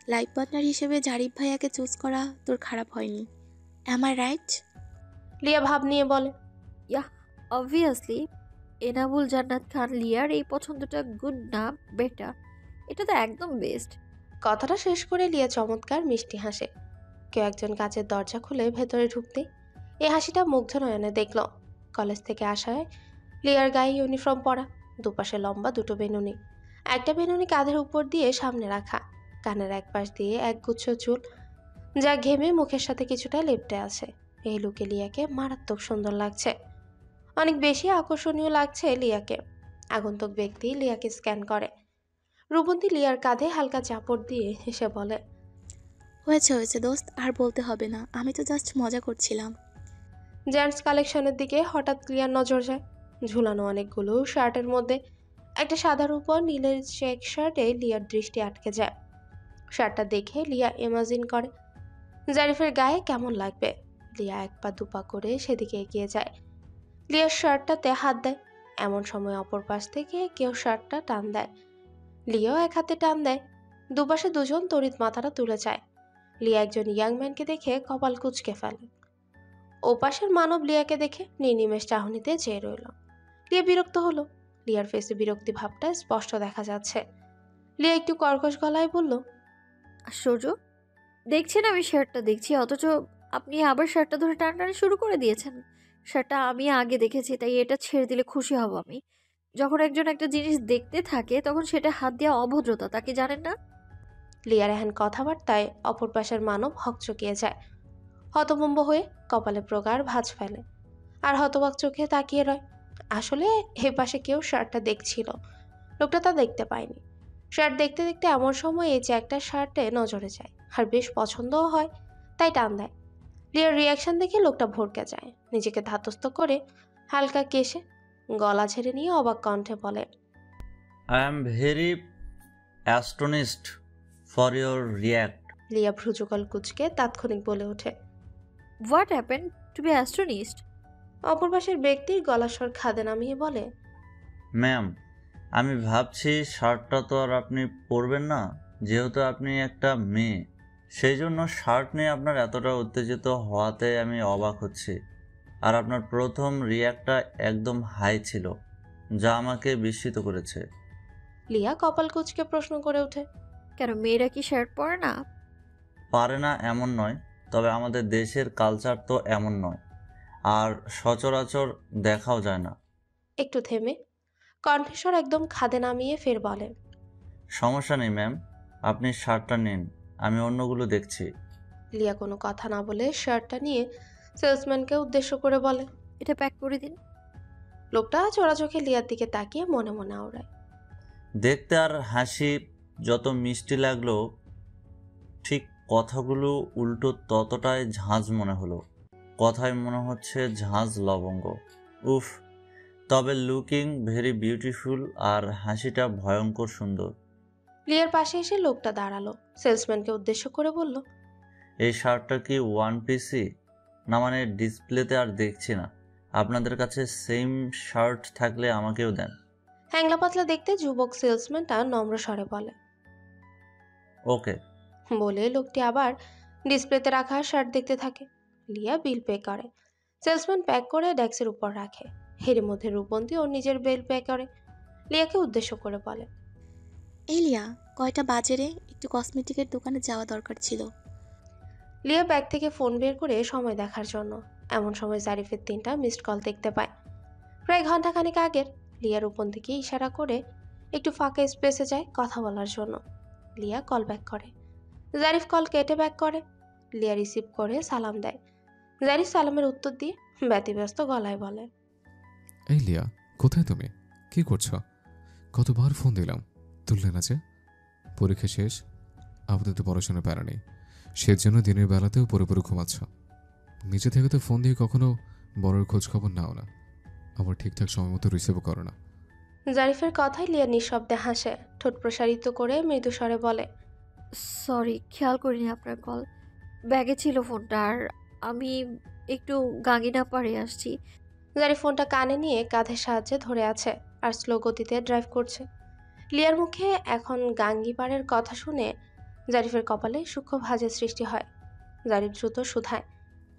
লাইফ পার্টনার হিসেবে জারিফ ভাইয়াকে চুজ করা তোর খারাপ হয়নি। Am I right? লিয়া ভাব নিয়ে বলে, ইয়াহ, অবভিয়াসলি এনামুল জান্নাত খান লিয়ার এই পছন্দটা গুড না বেটার? এটা তো একদম বেস্ট। কথাটা শেষ করে লিয়া চমৎকার মিষ্টি হাসে। কেউ একজন কাচের দরজা খুলে ভেতরে ঢুকতে এই হাসিটা মুগ্ধ নয়নে দেখল। কলেজ থেকে আসায় লিয়ার গায়ে ইউনিফর্ম পরা, দুপাশে লম্বা 2টো বেনুনি। একটা বেনুনি কাঁধের উপর দিয়ে সামনে রাখা, কানের এক পাশ দিয়ে একগুচ্ছ চুল, যা ঘেমে মুখের সাথে কিছুটা লেপ্টে আছে। এই লুকে লিয়াকে মারাত্মক সুন্দর লাগছে, অনেক বেশি আকর্ষণীয় লাগছে লিয়াকে। আগন্তুক ব্যক্তি লিয়াকে স্ক্যান করে। রূপন্তী লিয়ার কাঁধে হালকা চাপড় দিয়ে হেসে বলে, হয়েছে হয়েছে দোস্ত, আর বলতে হবে না, আমি তো জাস্ট মজা করছিলাম। জেন্টস কালেকশনের দিকে হঠাৎ লিয়ার নজর যায়। ঝুলানো অনেকগুলো শার্টের মধ্যে একটা সাদার উপর নীলের চেক শার্টে লিয়ার দৃষ্টি আটকে যায়। শার্টটা দেখে লিয়া ইমাজিন করে জারিফের গায়ে কেমন লাগবে। লিয়া 1 পা 2 পা করে সেদিকে এগিয়ে যায়। লিয়ার শার্টটাতে হাত দেয়। এমন সময় অপর পাশ থেকে কেউ শার্টটা টান দেয়। লিয়াও এক হাতে টান দেয়। দুপাশে দুজন তড়িৎ মাথাটা তুলে যায়। লিয়া একজন ইয়াং ম্যানকে দেখে কপাল কুঁচকে ফেলে। ওপাশের মানব লিয়াকে দেখে নির্নিমেষ চাহনিতে চেয়ে রইল। লিয়া বিরক্ত হলো। লিয়ার ফেসে বিরক্তি ভাবটা স্পষ্ট দেখা যাচ্ছে। লিয়া একটু কর্কশ গলায় বলল, আশ্চর্য, দেখছেন আমি শার্টটা দেখছি, অথচ আপনি আবার শার্টটা ধরে টানাটানি শুরু করে দিয়েছেন। শার্টটা আমি আগে দেখেছি, তাই এটা ছেড়ে দিলে খুশি হব আমি। যখন একজন একটা জিনিস দেখতে থাকে তখন সেটা হাত দেওয়া অভদ্রতা, তাকে জানেন না? লিয়ার এহেন কথাবার্তায় অপর পাশের মানব হকচকিয়ে যায়। হতভম্ব হয়ে কপালে প্রগাঢ় ভাঁজ ফেলে আর হতবাক চোখে তাকিয়ে রয়। আসলে এ পাশে কেউ শার্টটা দেখছিল, লোকটা তা দেখতে পায়নি। শার্ট দেখতে দেখতে এমন সময় এই যে একটা শার্টে নজরে যায় আর বেশ পছন্দও হয়, তাই টান দেয়। লিয়ার রিয়াকশন দেখে লোকটা ভড়কে যায়। নিজেকে ধাতস্থ করে হালকা কেশে গলা ঝেড়ে নিয়ে অবাক কণ্ঠে বলে, I am very astonished for your react. লিয়া ভ্রুযুগল কুচকে তাৎক্ষণিক বলে ওঠে, what happen to be astronomist? অপর পাশের ব্যক্তির গলার স্বর খাদে নামিয়ে বলে, ম্যাম, আমি ভাবছি শার্টটা তো আর আপনি পরবেন না, যেহেতু আপনি একটা মেয়ে, সেই জন্য শার্ট নিয়ে আপনার এতটা উত্তেজিত হওয়াতে আমি অবাক হচ্ছি। আর আপনার প্রথম রিয়াক্টটা একদম হাই ছিল, যা আমাকে বিস্মিত করেছে। লিয়া কপাল কুচকে প্রশ্ন করে ওঠে, কেন, মেয়েরা কি শার্ট পরে না? পারে না এমন নয়, তবে আমাদের দেশের কালচার তো এমন নয়, আর সচরাচর দেখাও যায় না। একটু থেমে কণ্ঠস্বর একদম খাদে নামিয়ে ফের বলে, সমস্যা নেই ম্যাম, আপনি শার্টটা নিন, আমি অন্যগুলো দেখছি। লিয়া কোনো কথা না বলে শার্টটা নিয়ে সেলসম্যানকে উদ্দেশ্য করে বলে, এটা প্যাক করে দিন। লোকটা চোরা চোখে লিয়ার দিকে তাকিয়ে মনে মনে আওড়ায়। দেখতে আর হাসি যত মিষ্টি লাগলো, ঠিক কথাগুলো উল্টো ততটাই ঝাঁজ মনে হলো। কথায় মনে হচ্ছে ঝাঁজ লবঙ্গ। উফ, তবে লুকিং ভেরি বিউটিফুল আর হাসিটা ভয়ঙ্কর সুন্দর। লিয়ার পাশে এসে লোকটা দাঁড়ালো, সেলসম্যানকে উদ্দেশ্য করে বলল, এই শার্টটা কি ওয়ান পিসি? না মানে ডিসপ্লেতে আর দেখছি না। আপনাদের কাছে সেম শার্ট থাকলে আমাকেও দেন। হ্যাংলা পাতলা দেখতে যুবক সেলসম্যানটা নম্র স্বরে বলে। ওকে বলে লোকটি আবার ডিসপ্লেতে রাখা শার্ট দেখতে থাকে। লিয়া বিল পে করে। সেলসম্যান প্যাক করে ডেস্কের উপর রাখে। এর মধ্যে রূপন্তী ওর নিজের বিল পে করে। লিয়াকে উদ্দেশ্য করে বলে, এই লিয়া, কয়টা বাজে রে? একটু কসমেটিকের দোকানে যাওয়া দরকার ছিল। লিয়া ব্যাগ থেকে ফোন বের করে সময় দেখার জন্য। এমন সময় জারিফের 3টা মিসড কল দেখতে পায়। প্রায় ঘন্টাখানেক আগের। লিয়া রূপন্তীকে ইশারা করে একটু ফাঁকা স্পেসে যায় কথা বলার জন্য। লিয়া কল ব্যাক করে। জারিফ কল কেটে ব্যাক করে। লিয়া রিসিভ করে সালাম দেয়। জারিফ সালামের উত্তর দিয়ে ব্যতিব্যস্ত গলায় বলে, এই লিয়া, কোথায় তুমি? কি করছো? কতবার ফোন দিলাম, তুললে না যে? পরীক্ষা শেষ, আপাতত পড়াশোনার প্যারা নেই, সেজন্য দিনের বেলাতেও পুরোপুরি ঘুমাচ্ছ। নিচে থেকে তো ফোন দিয়ে কখনো বড়ের খোঁজ খবর নাও না, আবার ঠিকঠাক সময় মতো রিসিভও করো না। জারিফের কথায় লিয়া নিঃশব্দে হাসে, ঠোঁট প্রসারিত করে মৃদু স্বরে বলে, সরি, খেয়াল করিনি আপনার কল। ব্যাগে ছিল ফোনটা, আর আমি একটু গাঙ্গিনা পাড়ে আসছি। জারিফ ফোনটা কানে নিয়ে কাঁধের সাহায্যে ধরে আছে আর স্লো গতিতে ড্রাইভ করছে। লিয়ার মুখে এখন গাঙ্গিপাড়ের কথা শুনে জারিফের কপালে সূক্ষ্ম ভাঁজের সৃষ্টি হয়। জারিফ দ্রুত শুধায়,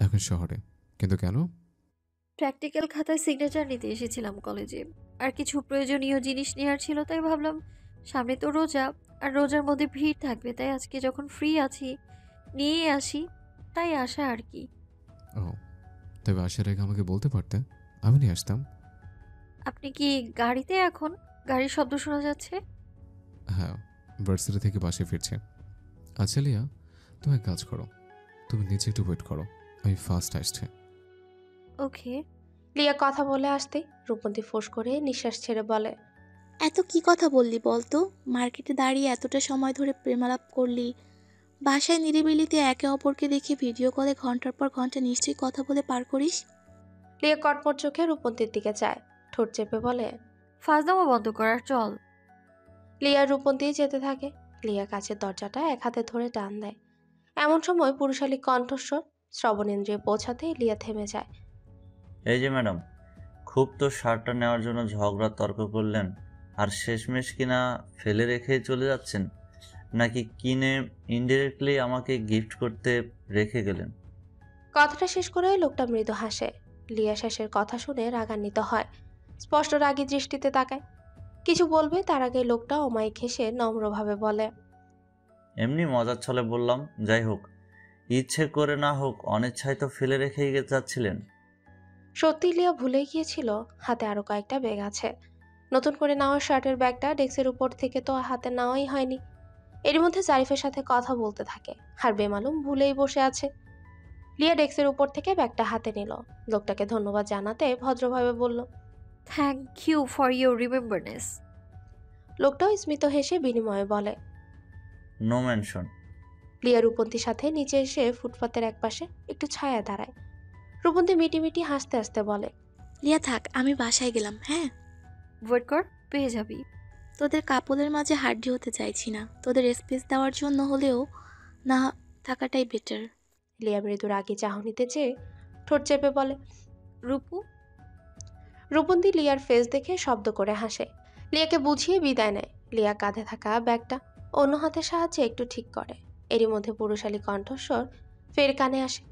এখন শহরে, কিন্তু কেন? প্র্যাকটিক্যাল খাতায় সিগনেচার নিতে এসেছিলাম কলেজে, আর কিছু প্রয়োজনীয় জিনিস নেওয়ার ছিল, তাই ভাবলাম সামনে তো রোজা, আর রোজার মধ্যে ভিড় থাকবে, তাই আজকে যখন ফ্রি আছি নিয়ে আসি, তাই আসা আর কি। ও, তবে আসার আগে আমাকে বলতে পারতে, আমি নিয়ে আসতাম। আপনি কি গাড়িতে? এখন গাড়ির শব্দ শোনা যাচ্ছে। হ্যাঁ, ভার্সিটি থেকে বাসে ফিরছে। আচ্ছা লিয়া, তুমি এক কাজ করো, তুমি নিচে একটু ওয়েট করো, আমি ফার্স্ট আসছে। ওকে। লিয়া কথা বলে আসতে রূপন্তী ফোঁস করে নিঃশ্বাস ছেড়ে বলে, এত কি কথা বললি বলতো? মার্কেটে দাঁড়িয়ে এতটা সময় ধরে প্রেমালাপ করলি, বাসায় নিরিবিলিতে একে অপরকে দেখে ভিডিও কলে ঘন্টার পর ঘন্টা নিশ্চয়ই কথা বলে পার করিস। লিয়া কটমট চোখে রূপন্তীর দিকে চায়, ঠোঁট চেপে বলে, ফাজলামো বন্ধ করার চল। লিয়া রূপন্তী যেতে থাকে। লিয়া কাছের দরজাটা এক হাতে ধরে টান দেয়। এমন সময় পুরুষালী কণ্ঠস্বর শ্রবণেন্দ্রিয়ে পৌঁছাতে লিয়া থেমে যায়। এই যে ম্যাডাম, খুব তো শার্টটা নেওয়ার জন্য ঝগড়া তর্ক করলেন, আর শেষমেশ কিনা ফেলে রেখে চলে যাচ্ছেন, নাকি কিনে ইনডিরেক্টলি আমাকে গিফট করতে রেখে গেলেন? কথাটা শেষ করে লোকটা মৃদু হাসে। লিয়া শেষের কথা শুনে রাগান্বিত হয়, স্পষ্ট রাগী দৃষ্টিতে তাকায়। কিছু বলবে তার আগে লোকটা অমায়িক হেসে নম্রভাবে বলে, এমনি মজার ছলে বললাম, যাই হোক, ইচ্ছে করে না হোক অনিচ্ছায় তো ফেলে রেখেই যাচ্ছিলেন। সত্যি লিয়া ভুলেই গিয়েছিল হাতে আরো কয়েকটা ব্যাগ আছে। নতুন করে নেওয়া শার্টের ব্যাগটা ডেস্কের উপর থেকে তো হাতে নেওয়াই হয়নি। এর মধ্যে জারিফের সাথে কথা বলতে থাকে আর বেমালুম ভুলেই বসে আছে। লিয়া ডেস্কের উপর থেকে ব্যাগটা হাতে নিল। লোকটাকে ধন্যবাদ জানাতে ভদ্রভাবে বলল, থ্যাংক ইউ ফর ইউর রিমেম্বারনেস। লোকটাও স্মিত হেসে বিনিময়ে বলে, নো মেনশন। লিয়া রূপন্তীর সাথে নিচে এসে ফুটপাতের একপাশে একটু ছায়া দাঁড়ায়। রূপন্তী মিটিমিটি হাসতে হাসতে বলে, লিয়া থাক, আমি বাসায় গেলাম। হ্যাঁ, ওয়েট কর, পেয়ে যাবি। তোদের কাপড়ের মাঝে হাড্ডি হতে চাইছি না, তোদের স্পেস দেওয়ার জন্য হলেও না থাকাটাই বেটার। লিয়া মৃদু রাগী চাহনিতে চেয়ে ঠোঁট চেপে বলে, রূপু। রূপন্তী লিয়ার ফেস দেখে শব্দ করে হাসে। লিয়াকে বুঝিয়ে বিদায় নেয়। লিয়া কাঁধে থাকা ব্যাগটা অন্য হাতের সাহায্যে একটু ঠিক করে। এরই মধ্যে পুরুষালী কণ্ঠস্বর ফের কানে আসে,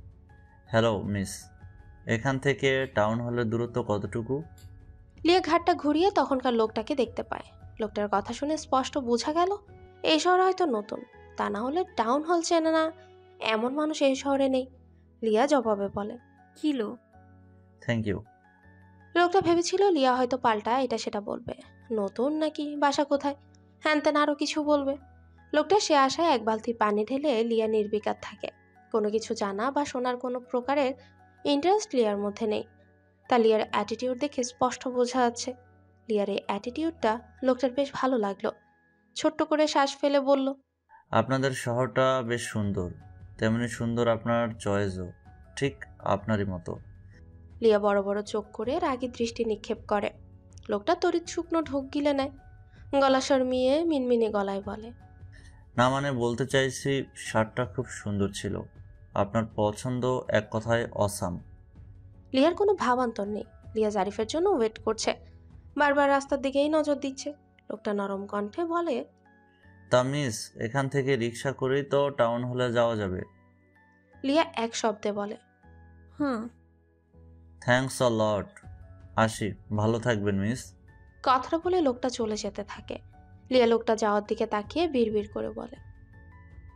হ্যালো মিস, এখান থেকে টাউন হলের দূরত্ব কতটুকু? লিয়া ঘাটটা ঘুরিয়ে তখনকার লোকটাকে দেখতে পায়। লোকটার কথা শুনে স্পষ্ট বোঝা গেল এই শহরে হয়তো নতুন, তা না হলে টাউন হল চেনে না এমন মানুষ এই শহরে নেই। লিয়া জবাবে বলে, কিলো। Thank you. লোকটা ভেবেছিল লিয়া হয়তো পাল্টা এটা সেটা বলবে, নতুন নাকি, বাসা কোথায়, হ্যান ত্যান আরও কিছু বলবে। লোকটা সে আশায় এক বালতি পানি ঢেলে লিয়া নির্বিকার থাকে। কোনো কিছু জানা বা শোনার কোনো প্রকারের ইন্টারেস্ট লিয়ার মধ্যে নেই। তা লিয়ার অ্যাটিটিউড দেখে স্পষ্ট বোঝা যাচ্ছে। লিয়ার এই অ্যাটিটিউডটা লোকটার বেশ ভালো লাগলো। ছোট্ট করে শ্বাস ফেলে বলল, আপনাদের শহরটা বেশ সুন্দর, তেমনি সুন্দর আপনার চয়েসও, ঠিক আপনারই মতো। লিয়া বড় বড় চোখ করে রাগী দৃষ্টি নিক্ষেপ করে। লোকটা তড়িৎ শুকনো ঢোক গিলে নেয়, গলা শর্মিয়ে মিনমিনে গলায় বলে, না মানে বলতে চাইছি শার্টটা খুব সুন্দর ছিল, আপনার পছন্দ এক কথায় অসাম। লিয়ার কোনো ভাবান্তর নেই। লিয়া জারিফের জন্য ওয়েট করছে, বারবার রাস্তার দিকেই নজর দিচ্ছে। লোকটা নরম কণ্ঠে বলে, তা মিস, এখান থেকে রিক্সা করেই তো টাউন হলে যাওয়া যাবে। লিয়া এক শব্দে বলে, হুম। থ্যাঙ্কস আ লট। আসি, ভালো থাকবেন মিস। কথাটা বলে লোকটা চলে যেতে থাকে। লিয়া লোকটা যাওয়ার দিকে তাকিয়ে বিড়বিড় করে বলে,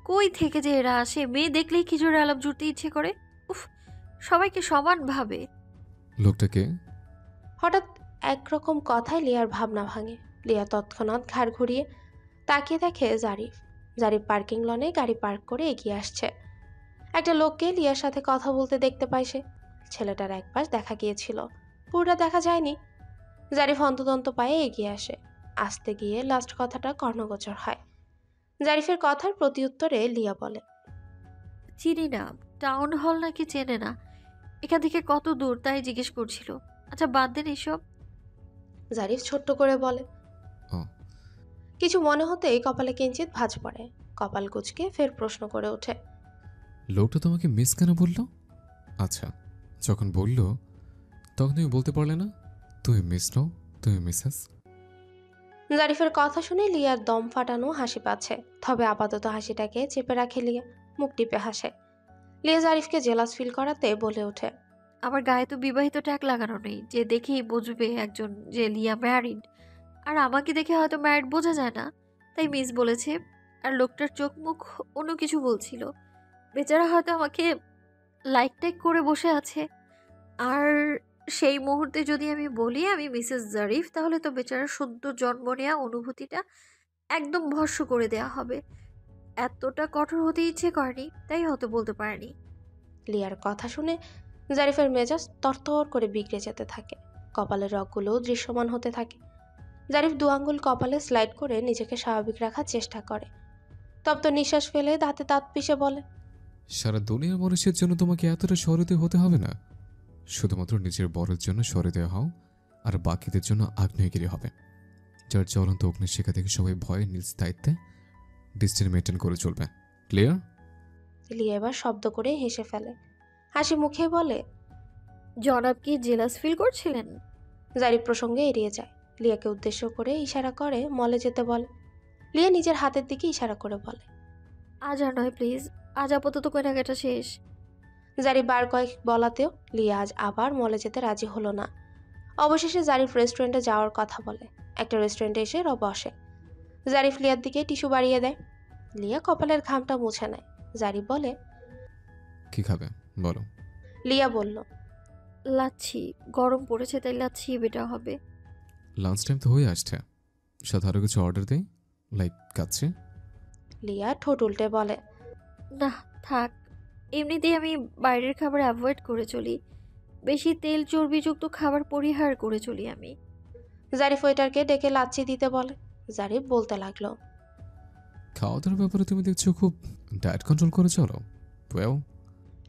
কই থেকে যে এরা আসে, মেয়ে দেখলেই খিচুড়ি আলাপ জুড়তে ইচ্ছে করে। উফ, সবাইকে সমান ভাবে। লোকটাকে হঠাৎ একরকম কথায় লিয়ার ভাবনা ভাঙে। লিয়া তৎক্ষণাৎ ঘাড় ঘুরিয়ে তাকিয়ে দেখে জারিফ। জারিফ পার্কিং লনে গাড়ি পার্ক করে এগিয়ে আসছে। একটা লোককে লিয়ার সাথে কথা বলতে দেখতে পায় সে। ছেলেটার একপাশ দেখা গিয়েছিল, পুরোটা দেখা যায়নি। জারিফ হন্তদন্ত পায়ে এগিয়ে আসে। আসতে গিয়ে লাস্ট কথাটা কর্ণগোচর হয়। জারিফের কথার প্রতিউত্তরে লিয়া বলে, চিনি না, টাউন হল নাকি চেনে না, এখান থেকে কত দূর তাই জিজ্ঞেস করছিল। আচ্ছা বাদ দেন এসব। জারিফ ছোট্ট করে বলে। ও। কিছু মনে হতেই কপালে কিঞ্চিত ভাঁজ পড়ে। কপাল কুঁচকে ফের প্রশ্ন করে ওঠে, লোকটা তোমাকে মিস কেন বললো? আচ্ছা, যখন বললো তখন তুমি বলতে পারলে না তুমি মিস নও, তুমি মিসেস? জারিফের কথা শুনে লিয়ার দম ফাটানো হাসি পাচ্ছে। তবে আপাতত হাসিটাকে চেপে রাখে লিয়া, মুখ টিপে হাসে। লিয়া জারিফকে জেলাস ফিল করাতে বলে ওঠে, আমার গায়ে তো বিবাহিত ট্যাগ লাগানো নেই যে দেখেই বুঝবে একজন যে লিয়া ম্যারিড। আর আমাকে দেখে হয়তো ম্যারিড বোঝা যায় না, তাই মিস বলেছে। আর লোকটার চোখ মুখ অন্য কিছু বলছিল। বেচারা হয়তো আমাকে লাইক টাইক করে বসে আছে। আর সেই মুহূর্তে যদি আমি বলি আমি মিসেস জারিফ, তাহলে তো বেচারা সদ্য জন্ম নেওয়া অনুভূতিটা একদম ভস্ম করে দেয়া হবে। এতটা কঠোর হতে ইচ্ছে করেনি, তাই হয়তো বলতে পারেনি। লিয়ার কথা শুনে জারিফের মেজাজ তরতর করে বিগড়ে যেতে থাকে। কপালের রগগুলো দৃশ্যমান হতে থাকে। জারিফ দু আঙ্গুল কপালে স্লাইড করে নিজেকে স্বাভাবিক রাখার চেষ্টা করে। তপ্ত নিঃশ্বাস ফেলে দাঁতে দাঁত পিষে বলে, সারা দুনিয়ার মানুষের জন্য তোমাকে এতটা সহৃদয় হতে হবে না। শুধুমাত্র নিজের বরের জন্য সহৃদয় হও, আর বাকিদের জন্য আগ্নেয়গিরি হবে। যার জ্বলন্ত অগ্নিশিখা থেকে সবাই ভয়ে নিজ দায়িত্বে ডিস্টেন্স মেনটেন করে চলবে। ক্লিয়ার? লিয়া এবার শব্দ করে হেসে ফেলে। হাসি মুখে বলে, জনাব কি জেলাস ফিল করছিলেন? জারিফ প্রসঙ্গে এড়িয়ে যায়। লিয়াকে উদ্দেশ্য করে ইশারা করে মলে যেতে বলে। লিয়া নিজের হাতের দিকে ইশারা করে বলে, আজ আর নয় প্লিজ, আজ আপাতত কেনাকাটা শেষ। জারিফ বার কয়েক বলাতেও লিয়া আজ আবার মলে যেতে রাজি হলো না। অবশেষে জারিফ রেস্টুরেন্টে যাওয়ার কথা বলে। একটা রেস্টুরেন্টে এসে বসে। জারিফ লিয়ার দিকে টিস্যু বাড়িয়ে দেয়। লিয়া কপালের ঘামটা মুছে নেয়। জারিফ বলে, কি খাবে বলো? লিয়া বলল, লাচ্ছি, গরম পড়েছে তাই লাচ্ছি বেটা হবে। লাঞ্চ টাইম তো হয়ে আসছে, সাথে আরও কিছু অর্ডার দেই, লাইক কাচ্ছি। লিয়া ঠোঁট উল্টে বলে, না থাক, এমনিতেই আমি বাইরের খাবার অ্যাভয়েড করে চলি। বেশি তেল চর্বিযুক্ত খাবার পরিহার করে চলি আমি। জারিফ ওয়েটারকে ডেকে লাচ্ছি দিতে বলে। জারিফ বলতে লাগলো, খাওয়া দাওয়ার ব্যাপারে তুমি দেখছো খুব ডায়েট কন্ট্রোল করে চলো। ওয়েল,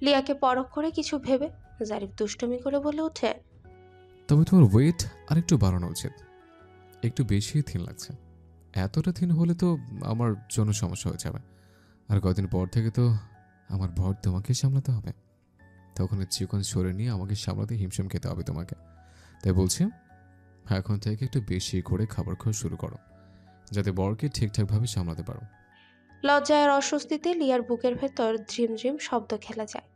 লিয়াকে পরখ করে কিছু ভেবে জারিফ দুষ্টুমি করে বলে ওঠে, তবে তোমার ওয়েট আরেকটু বাড়ানো উচিত, একটু বেশি থিন লাগছে। এতটা থিন হলে তো আমার জন্য সমস্যা হয়ে যাবে। আর কদিন পর থেকে তো আমার ভর তোমাকে সামলাতে হবে, তখন চিকন সরে নিয়ে আমাকে সামলাতে হিমশিম খেতে হবে তোমাকে। তাই বলছি এখন থেকে একটু বেশি করে খাবার খাওয়া শুরু করো, যাতে বরকে ঠিকঠাকভাবে সামলাতে পারো। লজ্জায় আর অস্বস্তিতে লিয়ার বুকের ভেতর ঝিমঝিম শব্দ খেলে যায়।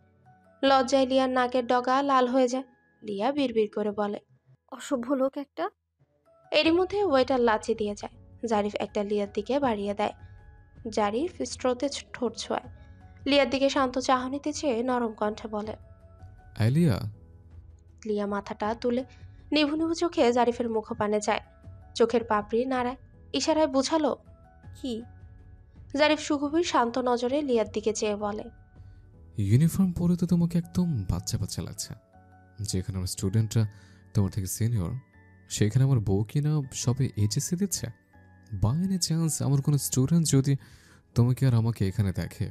লজ্জায় লিয়ার নাকের ডগা লাল হয়ে যায়। লিয়া বিড়বিড় করে বলে, অসভ্য লোক একটা। এরই মধ্যে ওয়েটার লাচি দিয়ে যায়। জারিফ একটা লিয়ার দিকে বাড়িয়ে দেয়। জারিফ স্ট্রোতে ঠোঁট ছোঁয়। লিয়ার দিকে শান্ত চাহনিতে চেয়ে নরম কণ্ঠে বলে, আলিয়া। লিয়া মাথাটা তুলে নিভু নিভু চোখে জারিফের মুখপানে যায়, চোখের পাপড়ি নাড়ায়, ইশারায় বুঝালো। কি? জারিফ সুগভীর শান্ত নজরে লিয়ার দিকে চেয়ে বলে, ইউনিফর্ম পরে তো তোমাকে একদম বাচ্চা বাচ্চা লাগছে। যেখানে আমার স্টুডেন্টরা তোমার থেকে সিনিয়র, সেখানে আমার বউ কিনা সবে এইচএসসি দিচ্ছে। বাই এনি চান্স আমার কোনো স্টুডেন্ট যদি তোমাকে আর আমাকে এখানে দেখে,